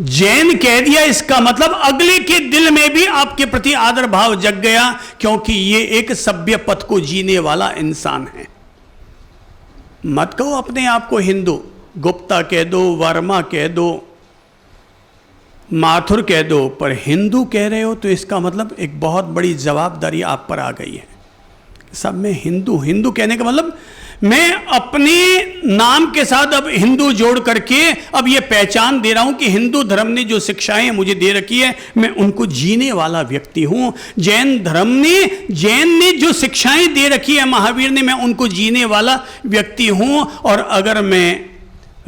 जैन कह दिया इसका मतलब अगले के दिल में भी आपके प्रति आदर भाव जग गया, क्योंकि ये एक सभ्य पथ को जीने वाला इंसान है। मत कहो अपने आप को हिंदू, गुप्ता कह दो, वर्मा कह दो, माथुर कह दो, पर हिंदू कह रहे हो तो इसका मतलब एक बहुत बड़ी जवाबदारी आप पर आ गई है। सब में हिंदू, हिंदू कहने का मतलब मैं अपने नाम के साथ अब हिंदू जोड़ करके अब ये पहचान दे रहा हूं कि हिंदू धर्म ने जो शिक्षाएं मुझे दे रखी है मैं उनको जीने वाला व्यक्ति हूं। जैन ने जो शिक्षाएं दे रखी है महावीर ने, मैं उनको जीने वाला व्यक्ति हूं। और अगर मैं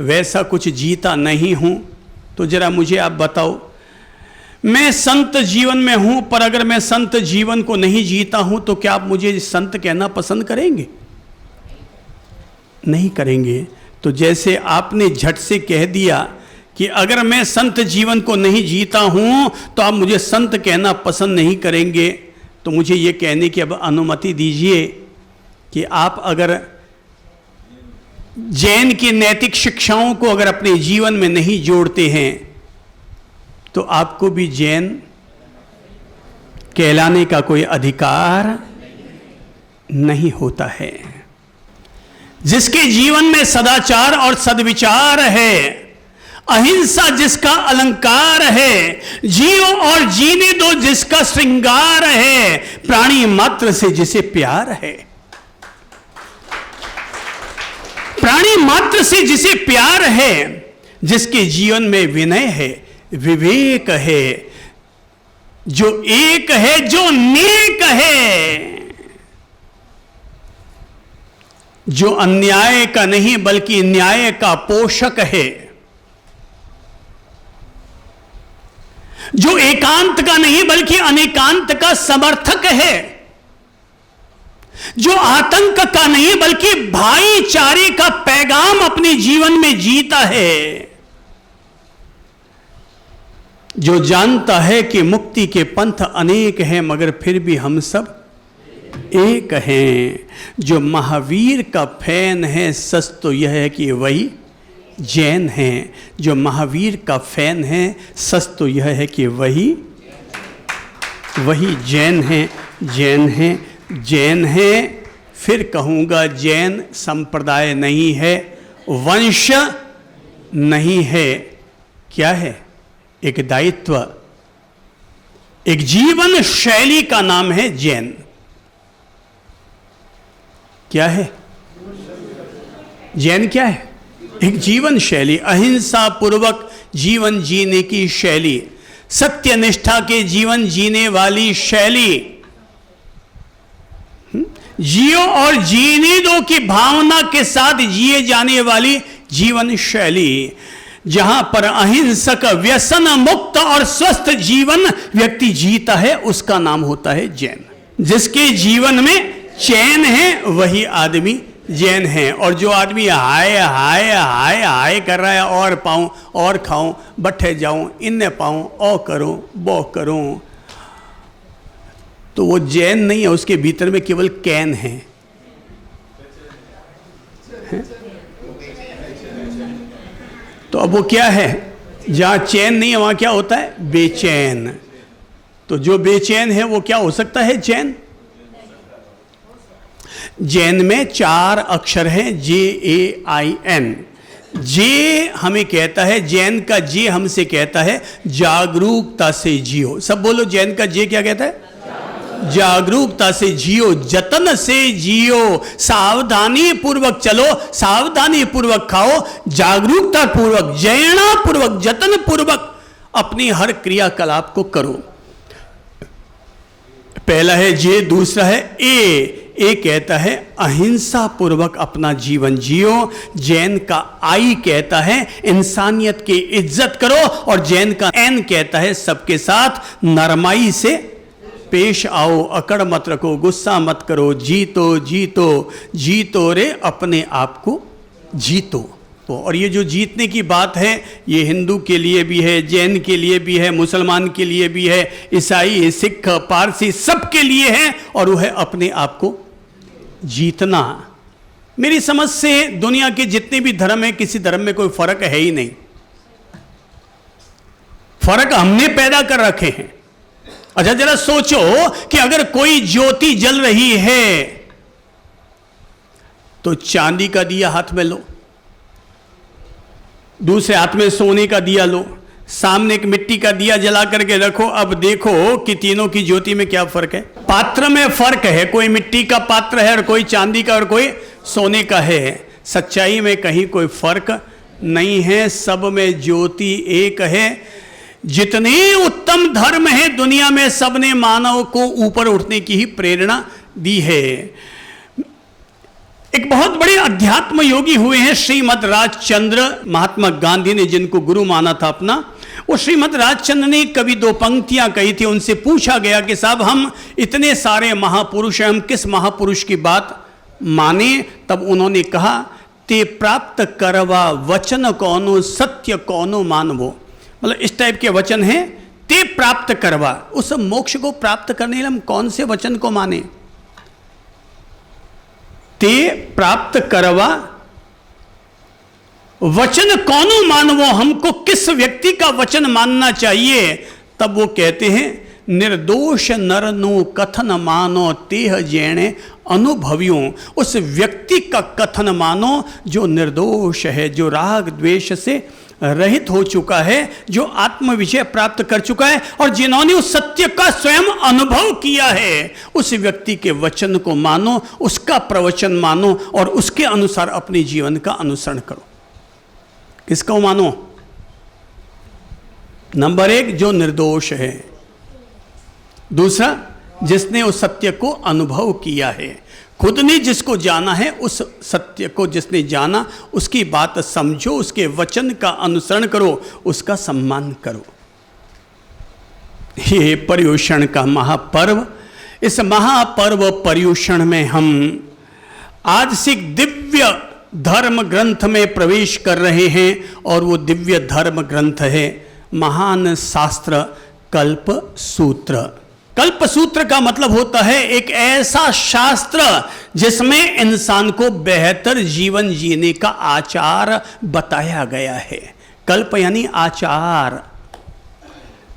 वैसा कुछ जीता नहीं हूं तो जरा मुझे आप बताओ, मैं संत जीवन में हूं, पर अगर मैं संत जीवन को नहीं जीता हूं तो क्या आप मुझे संत कहना पसंद करेंगे? नहीं करेंगे। तो जैसे आपने झट से कह दिया कि अगर मैं संत जीवन को नहीं जीता हूं तो आप मुझे संत कहना पसंद नहीं करेंगे, तो मुझे ये कहने की अब अनुमति दीजिए कि आप अगर जैन की नैतिक शिक्षाओं को अगर अपने जीवन में नहीं जोड़ते हैं तो आपको भी जैन कहलाने का कोई अधिकार नहीं होता है। जिसके जीवन में सदाचार और सद्विचार है, अहिंसा जिसका अलंकार है, जियो और जीने दो जिसका श्रृंगार है, प्राणी मात्र से जिसे प्यार है। प्राणी मात्र से जिसे प्यार है, जिसके जीवन में विनय है, विवेक है, जो एक है, जो नेक है, जो अन्याय का नहीं बल्कि न्याय का पोषक है, जो एकांत का नहीं बल्कि अनेकांत का समर्थक है, जो आतंक का नहीं बल्कि भाईचारे का पैगाम अपने जीवन में जीता है, जो जानता है कि मुक्ति के पंथ अनेक हैं मगर फिर भी हम सब एक हैं, जो महावीर का फैन है, सच तो यह है कि वही जैन हैं। जो महावीर का फैन है, सच तो यह है कि वही जैन हैं, जैन हैं, जैन हैं। फिर कहूँगा, जैन संप्रदाय नहीं है, वंश नहीं है, क्या है? एक दायित्व, एक जीवन शैली का नाम है जैन। क्या है जैन? क्या है? एक जीवन शैली, अहिंसा पूर्वक जीवन जीने की शैली, सत्य निष्ठा के जीवन जीने वाली शैली, जियो और जीने दो की भावना के साथ जिए जाने वाली जीवन शैली, जहां पर अहिंसक, व्यसन मुक्त और स्वस्थ जीवन व्यक्ति जीता है, उसका नाम होता है जैन। जिसके जीवन में चैन है वही आदमी जैन है। और जो आदमी हाय हाय हाय हाय कर रहा है, और पाऊं और खाऊं, बैठे जाऊं, इन्ने पाऊं, ओ करूं वो करूं, तो वो जैन नहीं है, उसके भीतर में केवल कैन है। तो अब वो क्या है? जहां चैन नहीं है वहां क्या होता है? बेचैन। तो जो बेचैन है वो क्या हो सकता है? जैन। जैन में 4 अक्षर हैं, JAIN। जे हमें कहता है, जैन का जे हमसे कहता है जागरूकता से जियो। सब बोलो, जैन का जे क्या कहता है? जागरूकता से जियो, जतन से जियो, सावधानी पूर्वक चलो, सावधानी पूर्वक खाओ, जागरूकता पूर्वक, जैना पूर्वक, जतन पूर्वक अपनी हर क्रियाकलाप को करो। पहला है जे, दूसरा है ए कहता है अहिंसा पूर्वक अपना जीवन जियो। जैन का आई कहता है इंसानियत की इज्जत करो, और जैन का एन कहता है सबके साथ नरमाई से पेश आओ, अकड़ मत रखो, गुस्सा मत करो, जीतो जीतो जीतो रे अपने आप को जीतो। और ये जो जीतने की बात है, ये हिंदू के लिए भी है, जैन के लिए भी है, मुसलमान के लिए भी है, ईसाई, सिख, पारसी, सबके लिए है, और वो है अपने आप को जीतना। मेरी समझ से दुनिया के जितने भी धर्म हैं, किसी धर्म में कोई फर्क है ही नहीं। फर्क हमने पैदा कर रखे हैं। अच्छा जरा सोचो कि अगर कोई ज्योति जल रही है तो चांदी का दिया हाथ में लो, दूसरे हाथ में सोने का दिया लो, सामने एक मिट्टी का दिया जला करके रखो। अब देखो कि तीनों की ज्योति में क्या फर्क है। पात्र में फर्क है, कोई मिट्टी का पात्र है और कोई चांदी का और कोई सोने का है। सच्चाई में कहीं कोई फर्क नहीं है, सब में ज्योति एक है। जितने उत्तम धर्म है दुनिया में, सबने मानव को ऊपर उठने की ही प्रेरणा दी है। एक बहुत बड़े अध्यात्म योगी हुए हैं श्रीमद राजचंद्र, महात्मा गांधी ने जिनको गुरु माना था अपना, वो श्रीमद राजचंद्र ने कभी 2 पंक्तियां कही थी। उनसे पूछा गया कि साहब हम इतने सारे महापुरुष हैं, हम किस महापुरुष की बात माने? तब उन्होंने कहा, ते प्राप्त करवा वचन कौनो सत्य कौनो मानवो। मतलब इस टाइप के वचन हैं, ते प्राप्त करवा। उस मोक्ष को प्राप्त करने के लिए हम कौन से वचन को माने? ते प्राप्त करवा वचन कौनो मानवो, हमको किस व्यक्ति का वचन मानना चाहिए? तब वो कहते हैं, निर्दोष नरनु कथन मानो तेह जैने अनुभवियों। उस व्यक्ति का कथन मानो जो निर्दोष है, जो राग द्वेष से रहित हो चुका है, जो आत्म विजय प्राप्त कर चुका है और जिन्होंने उस सत्य का स्वयं अनुभव किया है, उस व्यक्ति के वचन को मानो, उसका प्रवचन मानो और उसके अनुसार अपने जीवन का अनुसरण करो। किसको मानो? नंबर 1, जो निर्दोष है। दूसरा, जिसने उस सत्य को अनुभव किया है। खुद ने जिसको जाना है, उस सत्य को जिसने जाना, उसकी बात समझो, उसके वचन का अनुसरण करो, उसका सम्मान करो। ये पर्युषण का महापर्व, इस महापर्व पर्युषण में हम आज से दिव्य धर्म ग्रंथ में प्रवेश कर रहे हैं और वो दिव्य धर्म ग्रंथ है महान शास्त्र कल्प सूत्र। कल्प सूत्र का मतलब होता है एक ऐसा शास्त्र जिसमें इंसान को बेहतर जीवन जीने का आचार बताया गया है। कल्प यानी आचार,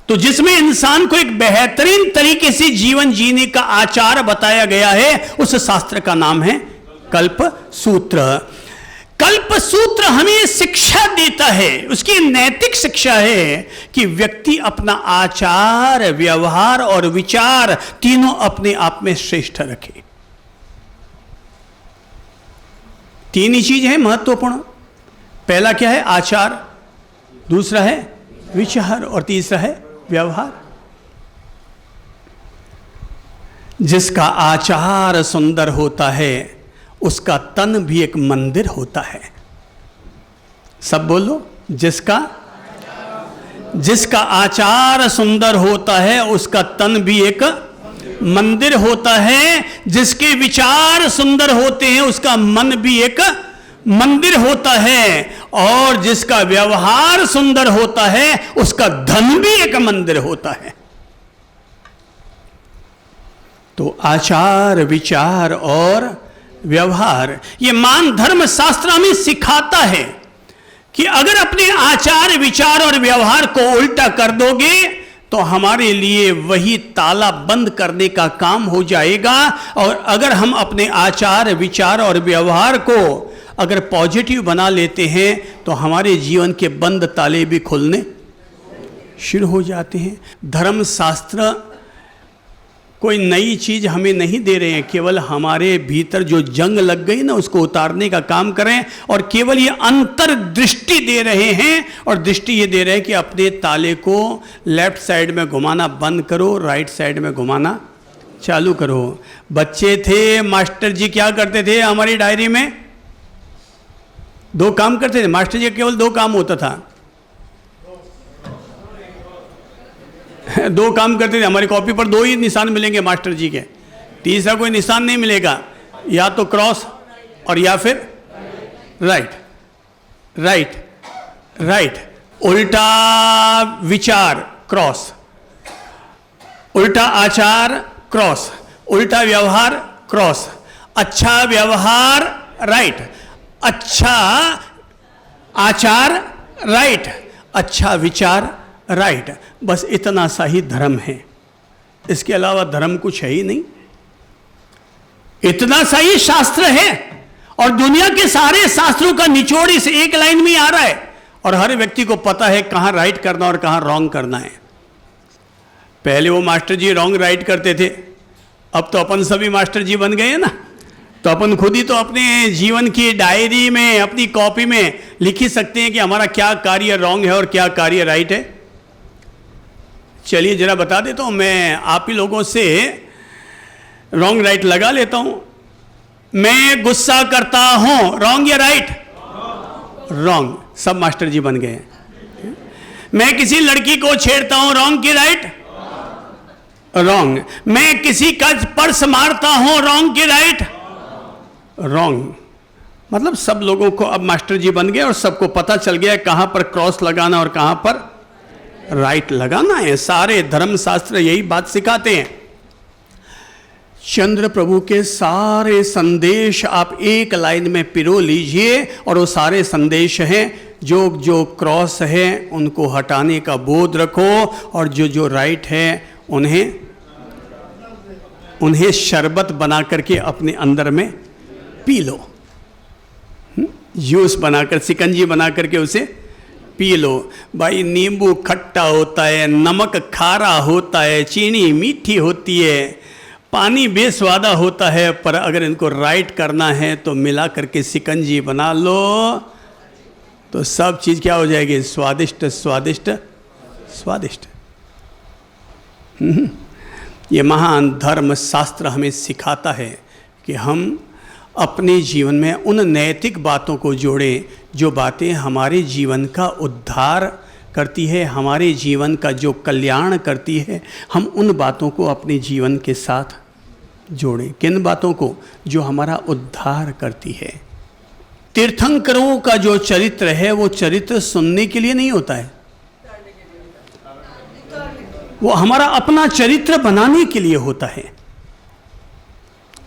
तो जिसमें इंसान को एक बेहतरीन तरीके से जीवन जीने का आचार बताया गया है, उस शास्त्र का नाम है कल्प सूत्र। कल्प सूत्र हमें शिक्षा देता है, उसकी नैतिक शिक्षा है कि व्यक्ति अपना आचार, व्यवहार और विचार तीनों अपने आप में श्रेष्ठ रखे। तीन ही चीज है महत्वपूर्ण। पहला क्या है? आचार, दूसरा है विचार और तीसरा है व्यवहार। जिसका आचार सुंदर होता है उसका तन भी एक मंदिर होता है। सब बोलो, जिसका आचार सुंदर होता है उसका तन भी एक मंदिर होता है। जिसके विचार सुंदर होते हैं उसका मन भी एक मंदिर होता है, और जिसका व्यवहार सुंदर होता है उसका धन भी एक मंदिर होता है। तो आचार, विचार और व्यवहार, ये मान धर्म शास्त्र हमें सिखाता है कि अगर अपने आचार, विचार और व्यवहार को उल्टा कर दोगे तो हमारे लिए वही ताला बंद करने का काम हो जाएगा। और अगर हम अपने आचार, विचार और व्यवहार को अगर पॉजिटिव बना लेते हैं तो हमारे जीवन के बंद ताले भी खुलने शुरू हो जाते हैं। धर्म शास्त्र कोई नई चीज हमें नहीं दे रहे हैं, केवल हमारे भीतर जो जंग लग गई ना उसको उतारने का काम करें, और केवल ये अंतर्दृष्टि दे रहे हैं। और दृष्टि ये दे रहे हैं कि अपने ताले को लेफ्ट साइड में घुमाना बंद करो, राइट साइड में घुमाना चालू करो। बच्चे थे, मास्टर जी क्या करते थे हमारी डायरी में? 2 काम करते थे मास्टर जी, केवल 2 काम होता था। 2 काम करते थे, हमारी कॉपी पर 2 ही निशान मिलेंगे मास्टर जी के, तीसरा कोई निशान नहीं मिलेगा। या तो क्रॉस और या फिर राइट। राइट राइट, उल्टा विचार क्रॉस, उल्टा आचार क्रॉस, उल्टा व्यवहार क्रॉस, अच्छा व्यवहार राइट, अच्छा आचार राइट, अच्छा विचार राइट। बस इतना सा ही धर्म है, इसके अलावा धर्म कुछ है ही नहीं। इतना सा ही शास्त्र है, और दुनिया के सारे शास्त्रों का निचोड़ इस एक लाइन में आ रहा है, और हर व्यक्ति को पता है कहां राइट करना और कहां रॉन्ग करना है। पहले वो मास्टर जी रॉन्ग राइट करते थे, अब तो अपन सभी मास्टर जी बन गए हैं ना, तो अपन खुद ही तो अपने जीवन की डायरी में, अपनी कॉपी में लिख ही सकते हैं कि हमारा क्या कार्य रॉन्ग है और क्या कार्य राइट है। चलिए जरा बता देता हूं, मैं आप ही लोगों से रॉन्ग राइट लगा लेता हूं। मैं गुस्सा करता हूं, रॉन्ग या राइट? रॉन्ग, सब मास्टर जी बन गए। मैं किसी लड़की को छेड़ता हूं, रॉन्ग की राइट? रॉन्ग। मैं किसी का पर्स मारता हूं, रॉन्ग की राइट? रॉन्ग। मतलब सब लोगों को अब मास्टर जी बन गए और सबको पता चल गया कहां पर क्रॉस लगाना और कहां पर राइट लगाना है। सारे धर्म शास्त्र यही बात सिखाते हैं। चंद्र प्रभु के सारे संदेश आप एक लाइन में पिरो लीजिए, और वो सारे संदेश हैं जो जो क्रॉस है उनको हटाने का बोध रखो, और जो जो राइट है उन्हें शरबत बना करके अपने अंदर में पी लो, जूस बनाकर, सिकंजी बना करके उसे पी लो भाई। नींबू खट्टा होता है, नमक खारा होता है, चीनी मीठी होती है, पानी बेस्वादा होता है, पर अगर इनको राइट करना है तो मिला करके शिकंजी बना लो तो सब चीज़ क्या हो जाएगी? स्वादिष्ट स्वादिष्ट स्वादिष्ट। ये महान धर्म शास्त्र हमें सिखाता है कि हम अपने जीवन में उन नैतिक बातों को जोड़ें जो बातें हमारे जीवन का उद्धार करती है, हमारे जीवन का जो कल्याण करती है, हम उन बातों को अपने जीवन के साथ जोड़ें। किन बातों को? जो हमारा उद्धार करती है। तीर्थंकरों का जो चरित्र है वो चरित्र सुनने के लिए नहीं होता है, वो हमारा अपना चरित्र बनाने के लिए होता है।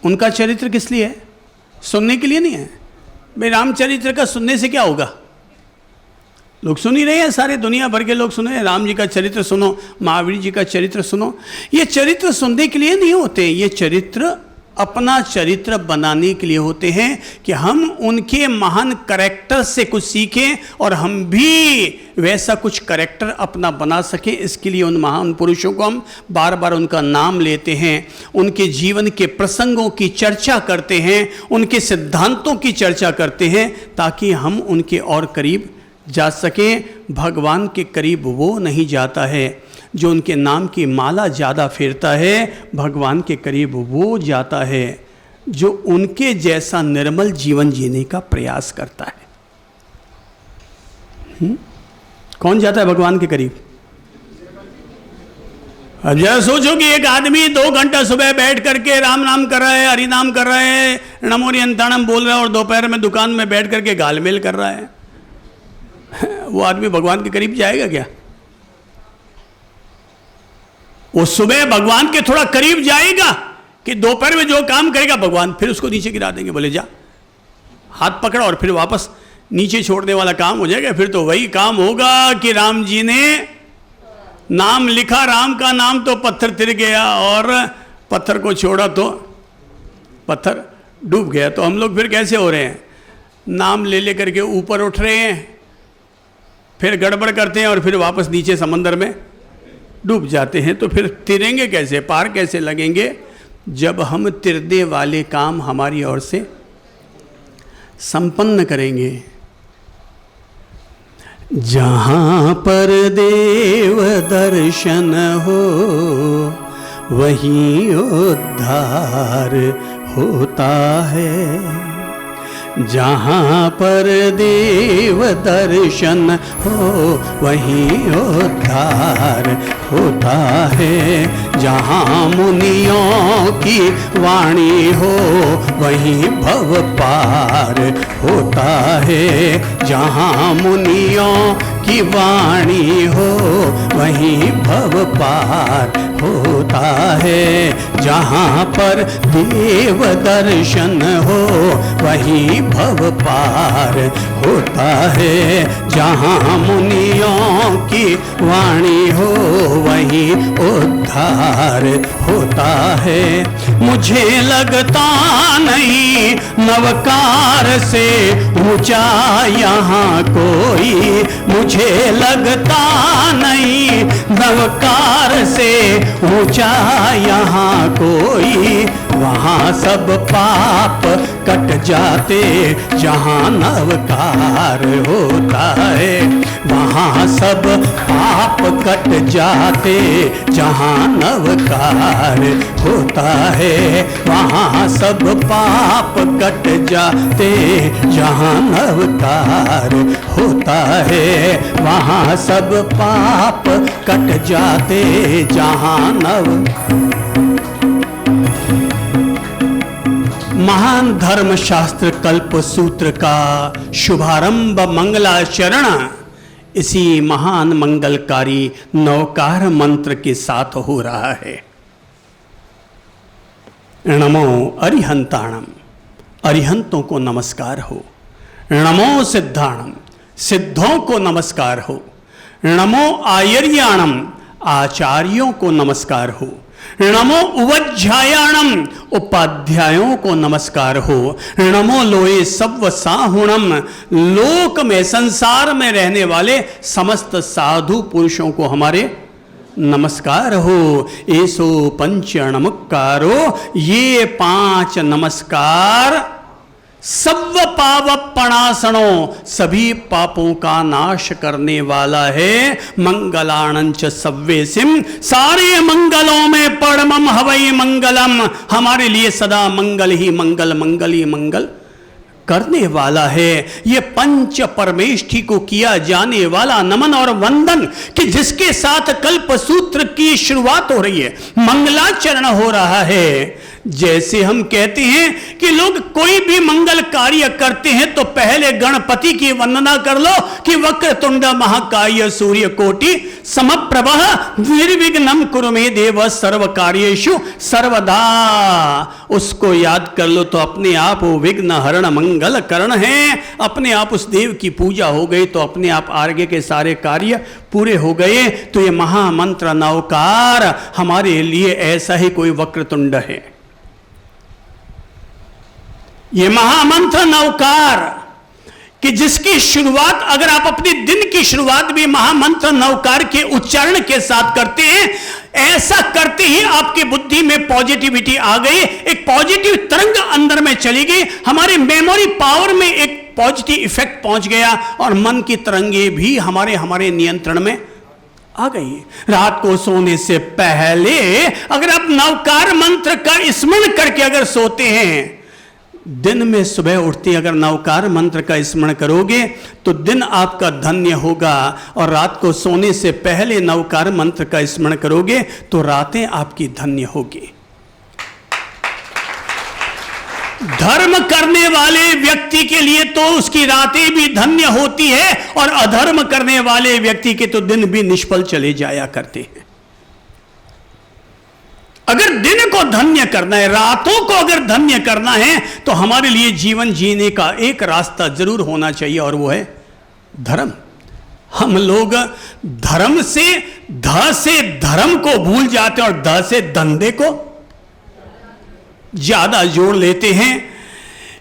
उनका चरित्र किस लिए है? सुनने के लिए नहीं है। भाई रामचरित्र का सुनने से क्या होगा? लोग सुन ही रहे हैं, सारे दुनिया भर के लोग सुन रहे हैं। राम जी का चरित्र सुनो, महावीर जी का चरित्र सुनो। ये चरित्र सुनने के लिए नहीं होते, ये चरित्र अपना चरित्र बनाने के लिए होते हैं कि हम उनके महान कैरेक्टर से कुछ सीखें और हम भी वैसा कुछ कैरेक्टर अपना बना सकें। इसके लिए उन महान पुरुषों को हम बार बार उनका नाम लेते हैं, उनके जीवन के प्रसंगों की चर्चा करते हैं, उनके सिद्धांतों की चर्चा करते हैं, ताकि हम उनके और करीब जा सकें। भगवान के करीब वो नहीं जाता है जो उनके नाम की माला ज़्यादा फेरता है, भगवान के करीब वो जाता है जो उनके जैसा निर्मल जीवन जीने का प्रयास करता है। कौन जाता है भगवान के करीब? अब जरा सोचो कि एक आदमी 2 घंटा सुबह बैठ करके राम नाम कर रहा है, हरि नाम कर रहा है, नमोरी अंताणम बोल रहा है और दोपहर में दुकान में बैठ करके गालमेल कर रहा है, वो आदमी भगवान के करीब जाएगा क्या? वो सुबह भगवान के थोड़ा करीब जाएगा कि दोपहर में जो काम करेगा भगवान फिर उसको नीचे गिरा देंगे, बोले जा, हाथ पकड़ा और फिर वापस नीचे छोड़ने वाला काम हो जाएगा। फिर तो वही काम होगा कि राम जी ने नाम लिखा, राम का नाम तो पत्थर तिर गया और पत्थर को छोड़ा तो पत्थर डूब गया। तो हम लोग फिर कैसे हो रहे हैं? नाम ले करके ऊपर उठ रहे हैं, फिर गड़बड़ करते हैं और फिर वापस नीचे समंदर में डूब जाते हैं। तो फिर तिरेंगे कैसे, पार कैसे लगेंगे? जब हम तिरने वाले काम हमारी ओर से संपन्न करेंगे। जहाँ पर देव दर्शन हो वहीं उद्धार होता है। जहाँ पर देव दर्शन हो वहीं उद्धार होता है। जहाँ मुनियों की वाणी हो वहीं भव पार होता है। जहाँ मुनियों की वाणी हो वहीं भव पार होता है। जहाँ पर देव दर्शन हो वहीं भव पार होता है। जहाँ मुनियों की वाणी हो वहीं उद्धार होता है। मुझे लगता नहीं नवकार से ऊंचा यहाँ कोई, मुझे लगता नहीं नवकार से ऊंचा यहाँ कोई। वहाँ सब पाप कट जाते जहाँ नवकार होता है। वहाँ सब पाप कट जाते जहाँ नवकार होता है। वहाँ सब पाप कट जाते जहाँ नवकार होता है। वहाँ सब पाप कट जाते जहाँ नव। महान धर्म शास्त्र कल्प सूत्र का शुभारंभ मंगलाचरण इसी महान मंगलकारी नवकार मंत्र के साथ हो रहा है। नमो अरिहंताणम, अरिहंतों को नमस्कार हो। नमो सिद्धाणम, सिद्धों को नमस्कार हो। नमो आयर्याणम, आचार्यों को नमस्कार हो। नमो उवज्झायाणम, उपाध्यायों को नमस्कार हो। नमो लोए सव्व साहुणम, लोक में संसार में रहने वाले समस्त साधु पुरुषों को हमारे नमस्कार हो। ऐसो पंच नमस्कारो, ये 5 नमस्कार सव्व पावपणासनो, सभी पापों का नाश करने वाला है। मंगलाणंच सव्वेसिम, सारे मंगलों में परमम हवै मंगलम, हमारे लिए सदा मंगल ही मंगल, मंगल ही मंगल करने वाला है। ये पंच परमेष्ठी को किया जाने वाला नमन और वंदन, कि जिसके साथ कल्प सूत्र की शुरुआत हो रही है, मंगलाचरण हो रहा है। जैसे हम कहते हैं कि लोग कोई भी मंगल कार्य करते हैं तो पहले गणपति की वंदना कर लो कि वक्रतुंड महाकाय सूर्य कोटि समप्रभ निर्विघ्नं कुरु मे देव सर्व कार्येषु सर्वदा, उसको याद कर लो तो अपने आप वो विघ्न हरण मंगल करण है। अपने आप उस देव की पूजा हो गई तो अपने आप आगे के सारे कार्य पूरे हो गए। तो ये महामंत्र नवकार हमारे लिए ऐसा ही कोई वक्रतुंड है। ये महामंत्र नवकार कि जिसकी शुरुआत अगर आप अपने दिन की शुरुआत भी महामंत्र नवकार के उच्चारण के साथ करते हैं, ऐसा करते ही आपकी बुद्धि में पॉजिटिविटी आ गई, एक पॉजिटिव तरंग अंदर में चली गई, हमारे मेमोरी पावर में एक पॉजिटिव इफेक्ट पहुंच गया और मन की तरंगे भी हमारे नियंत्रण में आ गई। रात को सोने से पहले अगर आप नवकार मंत्र का स्मरण करके अगर सोते हैं, दिन में सुबह उठते अगर नवकार मंत्र का स्मरण करोगे तो दिन आपका धन्य होगा, और रात को सोने से पहले नवकार मंत्र का स्मरण करोगे तो रातें आपकी धन्य होगी। धर्म करने वाले व्यक्ति के लिए तो उसकी रातें भी धन्य होती है, और अधर्म करने वाले व्यक्ति के तो दिन भी निष्फल चले जाया करते हैं। अगर दिन को धन्य करना है, रातों को अगर धन्य करना है, तो हमारे लिए जीवन जीने का एक रास्ता जरूर होना चाहिए, और वो है धर्म। हम लोग धर्म से ध से धर्म को भूल जाते हैं और ध से धंधे को ज्यादा जोड़ लेते हैं।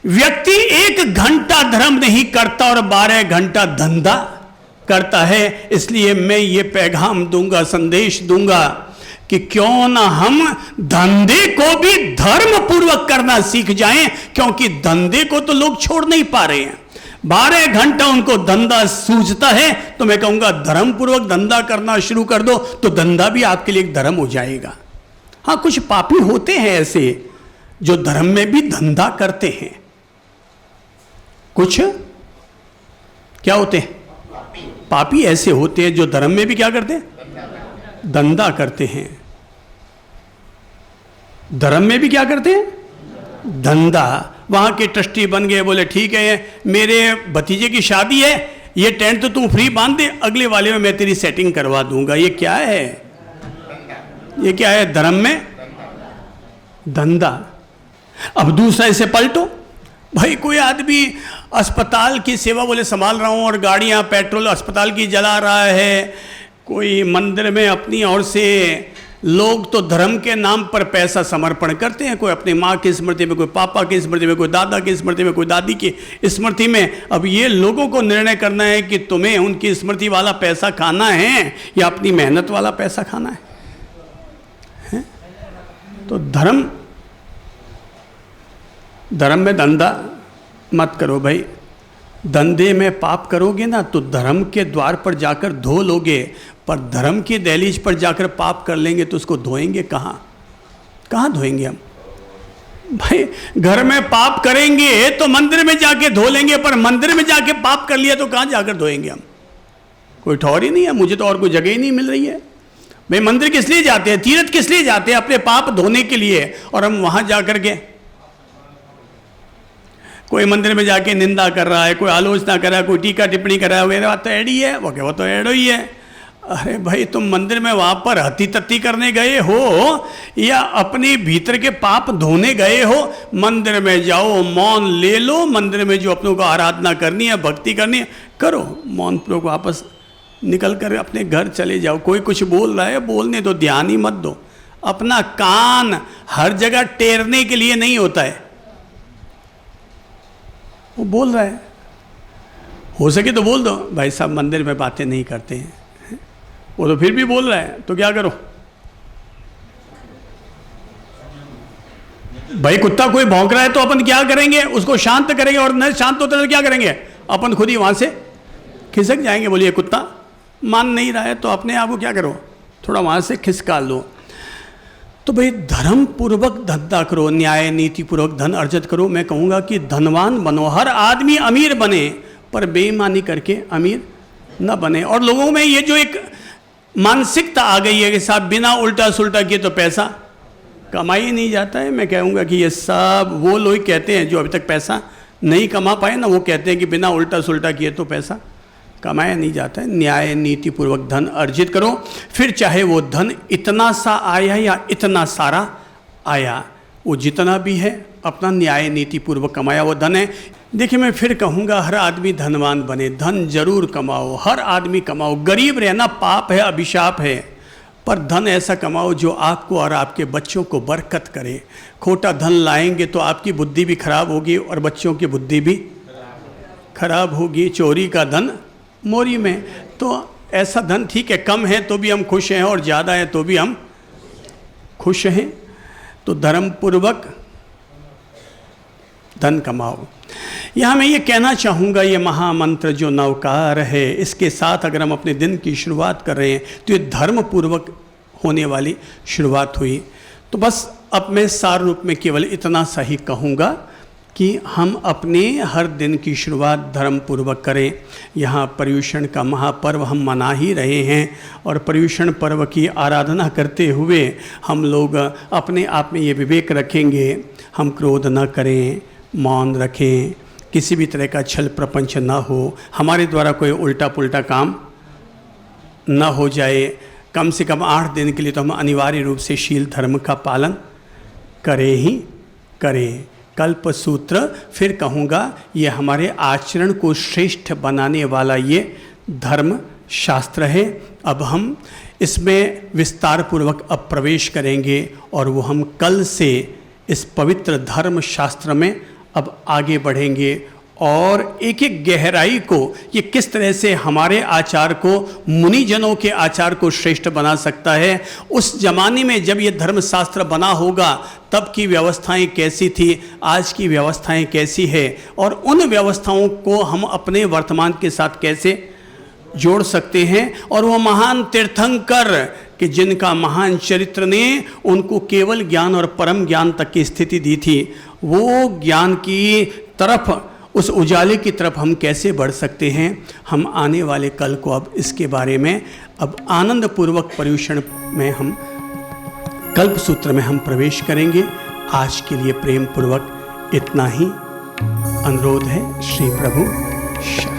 व्यक्ति 1 घंटा धर्म नहीं करता और 12 घंटा धंधा करता है। इसलिए मैं ये पैगाम दूंगा, संदेश दूंगा कि क्यों ना हम धंधे को भी धर्म पूर्वक करना सीख जाएं, क्योंकि धंधे को तो लोग छोड़ नहीं पा रहे हैं। 12 घंटा उनको धंधा सूझता है, तो मैं कहूंगा धर्म पूर्वक धंधा करना शुरू कर दो, तो धंधा भी आपके लिए एक धर्म हो जाएगा। हाँ, कुछ पापी होते हैं ऐसे जो धर्म में भी धंधा करते हैं। कुछ क्या होते हैं? पापी ऐसे होते हैं जो धर्म में भी क्या करते हैं? धंधा करते हैं। धर्म में भी क्या करते हैं? धंधा। वहां के ट्रस्टी बन गए, बोले ठीक है मेरे भतीजे की शादी है, ये टेंट तो तू फ्री बांध दे, अगले वाले में मैं तेरी सेटिंग करवा दूंगा। ये क्या है? ये क्या है? धर्म में धंधा। अब दूसरा इसे पलटो, भाई कोई आदमी अस्पताल की सेवा बोले संभाल रहा हूं और गाड़ियां पेट्रोल अस्पताल की जला रहा है, कोई मंदिर में अपनी ओर से लोग तो धर्म के नाम पर पैसा समर्पण करते हैं, कोई अपनी माँ की स्मृति में, कोई पापा की स्मृति में, कोई दादा की स्मृति में, कोई दादी की स्मृति में। अब ये लोगों को निर्णय करना है कि तुम्हें उनकी स्मृति वाला पैसा खाना है या अपनी मेहनत वाला पैसा खाना है? तो धर्म में धंधा मत करो भाई। धंधे में पाप करोगे ना तो धर्म के द्वार पर जाकर धो लोगे, पर धर्म की दहलीज पर जाकर पाप कर लेंगे तो उसको धोएंगे कहाँ धोएंगे हम? भाई घर में पाप करेंगे तो मंदिर में जाके धो लेंगे, पर मंदिर में जाके पाप कर लिया तो कहाँ जाकर धोएंगे हम? कोई ठौर ही नहीं है, मुझे तो और कोई जगह ही नहीं मिल रही है। भाई मंदिर किस लिए जाते हैं? तीर्थ किस लिए जाते हैं? अपने पाप धोने के लिए। और हम वहां जाकर के कोई मंदिर में जाके निंदा कर रहा है, कोई आलोचना कर रहा है, कोई टीका टिप्पणी कर रहा है, बात तो एडी है, वो क्या वो तो एडो ही है। अरे भाई तुम मंदिर में वहां पर हती तत्ती करने गए हो या अपने भीतर के पाप धोने गए हो? मंदिर में जाओ, मौन ले लो, मंदिर में जो अपनों को आराधना करनी है, भक्ति करनी है करो, मौन पूर्वक वापस निकल कर अपने घर चले जाओ। कोई कुछ बोल रहा है, बोलने दो, ध्यान ही मत दो, अपना कान हर जगह टेरने के लिए नहीं होता है। वो बोल रहा है, हो सके तो बोल दो भाई साहब मंदिर में बातें नहीं करते हैं, वो तो फिर भी बोल रहा है, तो क्या करो भाई। कुत्ता कोई भौंक रहा है तो अपन क्या करेंगे, उसको शांत करेंगे, और न शांत होता तो क्या करेंगे, अपन खुद ही वहां से खिसक जाएंगे। बोलिए कुत्ता मान नहीं रहा है तो अपने आप को क्या करो, थोड़ा वहां से खिसका लो। तो भाई धर्म पूर्वक धंधा करो, न्याय नीति पूर्वक धन अर्जित करो। मैं कहूंगा कि धनवान बनो, हर आदमी अमीर बने, पर बेईमानी करके अमीर न बने। और लोगों में ये जो एक मानसिकता आ गई है कि साहब बिना उल्टा सुल्टा किए तो पैसा कमाई ही नहीं जाता है। मैं कहूँगा कि ये सब वो लोग कहते हैं जो अभी तक पैसा नहीं कमा पाए ना, वो कहते हैं कि बिना उल्टा सुल्टा किए तो पैसा कमाया नहीं जाता है। न्याय नीति पूर्वक धन अर्जित करो, फिर चाहे वो धन इतना सा आया या इतना सारा आया, वो जितना भी है अपना न्याय नीति पूर्वक कमाया वो धन है। देखिए मैं फिर कहूँगा हर आदमी धनवान बने, धन जरूर कमाओ, हर आदमी कमाओ। गरीब रहना पाप है, अभिशाप है, पर धन ऐसा कमाओ जो आपको और आपके बच्चों को बरकत करे। खोटा धन लाएंगे तो आपकी बुद्धि भी खराब होगी और बच्चों की बुद्धि भी खराब होगी। चोरी का धन मोरी में, तो ऐसा धन ठीक है, कम है तो भी हम खुश हैं और ज़्यादा है तो भी हम खुश हैं। तो धर्म पूर्वक धन कमाओ। यहाँ मैं ये कहना चाहूँगा, ये महामंत्र जो नवकार है, इसके साथ अगर हम अपने दिन की शुरुआत कर रहे हैं तो ये धर्म पूर्वक होने वाली शुरुआत हुई। तो बस अब मैं सार रूप में केवल इतना सा ही कहूँगा कि हम अपने हर दिन की शुरुआत धर्म पूर्वक करें। यहाँ पर्युषण का महापर्व हम मना ही रहे हैं, और पर्युषण पर्व की आराधना करते हुए हम लोग अपने आप में ये विवेक रखेंगे, हम क्रोध न करें, मौन रखें, किसी भी तरह का छल प्रपंच न हो, हमारे द्वारा कोई उल्टा पुल्टा काम न हो जाए। कम से कम 8 दिन के लिए तो हम अनिवार्य रूप से शील धर्म का पालन करें ही करें। कल्प सूत्र फिर कहूँगा, ये हमारे आचरण को श्रेष्ठ बनाने वाला ये धर्म शास्त्र है। अब हम इसमें विस्तार पूर्वक अब प्रवेश करेंगे, और वो हम कल से इस पवित्र धर्म शास्त्र में अब आगे बढ़ेंगे, और एक एक गहराई को ये किस तरह से हमारे आचार को, मुनिजनों के आचार को श्रेष्ठ बना सकता है। उस जमाने में जब ये धर्मशास्त्र बना होगा तब की व्यवस्थाएं कैसी थी, आज की व्यवस्थाएं कैसी है, और उन व्यवस्थाओं को हम अपने वर्तमान के साथ कैसे जोड़ सकते हैं। और वो महान तीर्थंकर कि जिनका महान चरित्र ने उनको केवल ज्ञान और परम ज्ञान तक की स्थिति दी थी, वो ज्ञान की तरफ, उस उजाले की तरफ हम कैसे बढ़ सकते हैं। हम आने वाले कल को अब इसके बारे में अब आनंद पूर्वक पर्युषण में हम कल्प सूत्र में हम प्रवेश करेंगे। आज के लिए प्रेम पूर्वक इतना ही अनुरोध है। श्री प्रभु।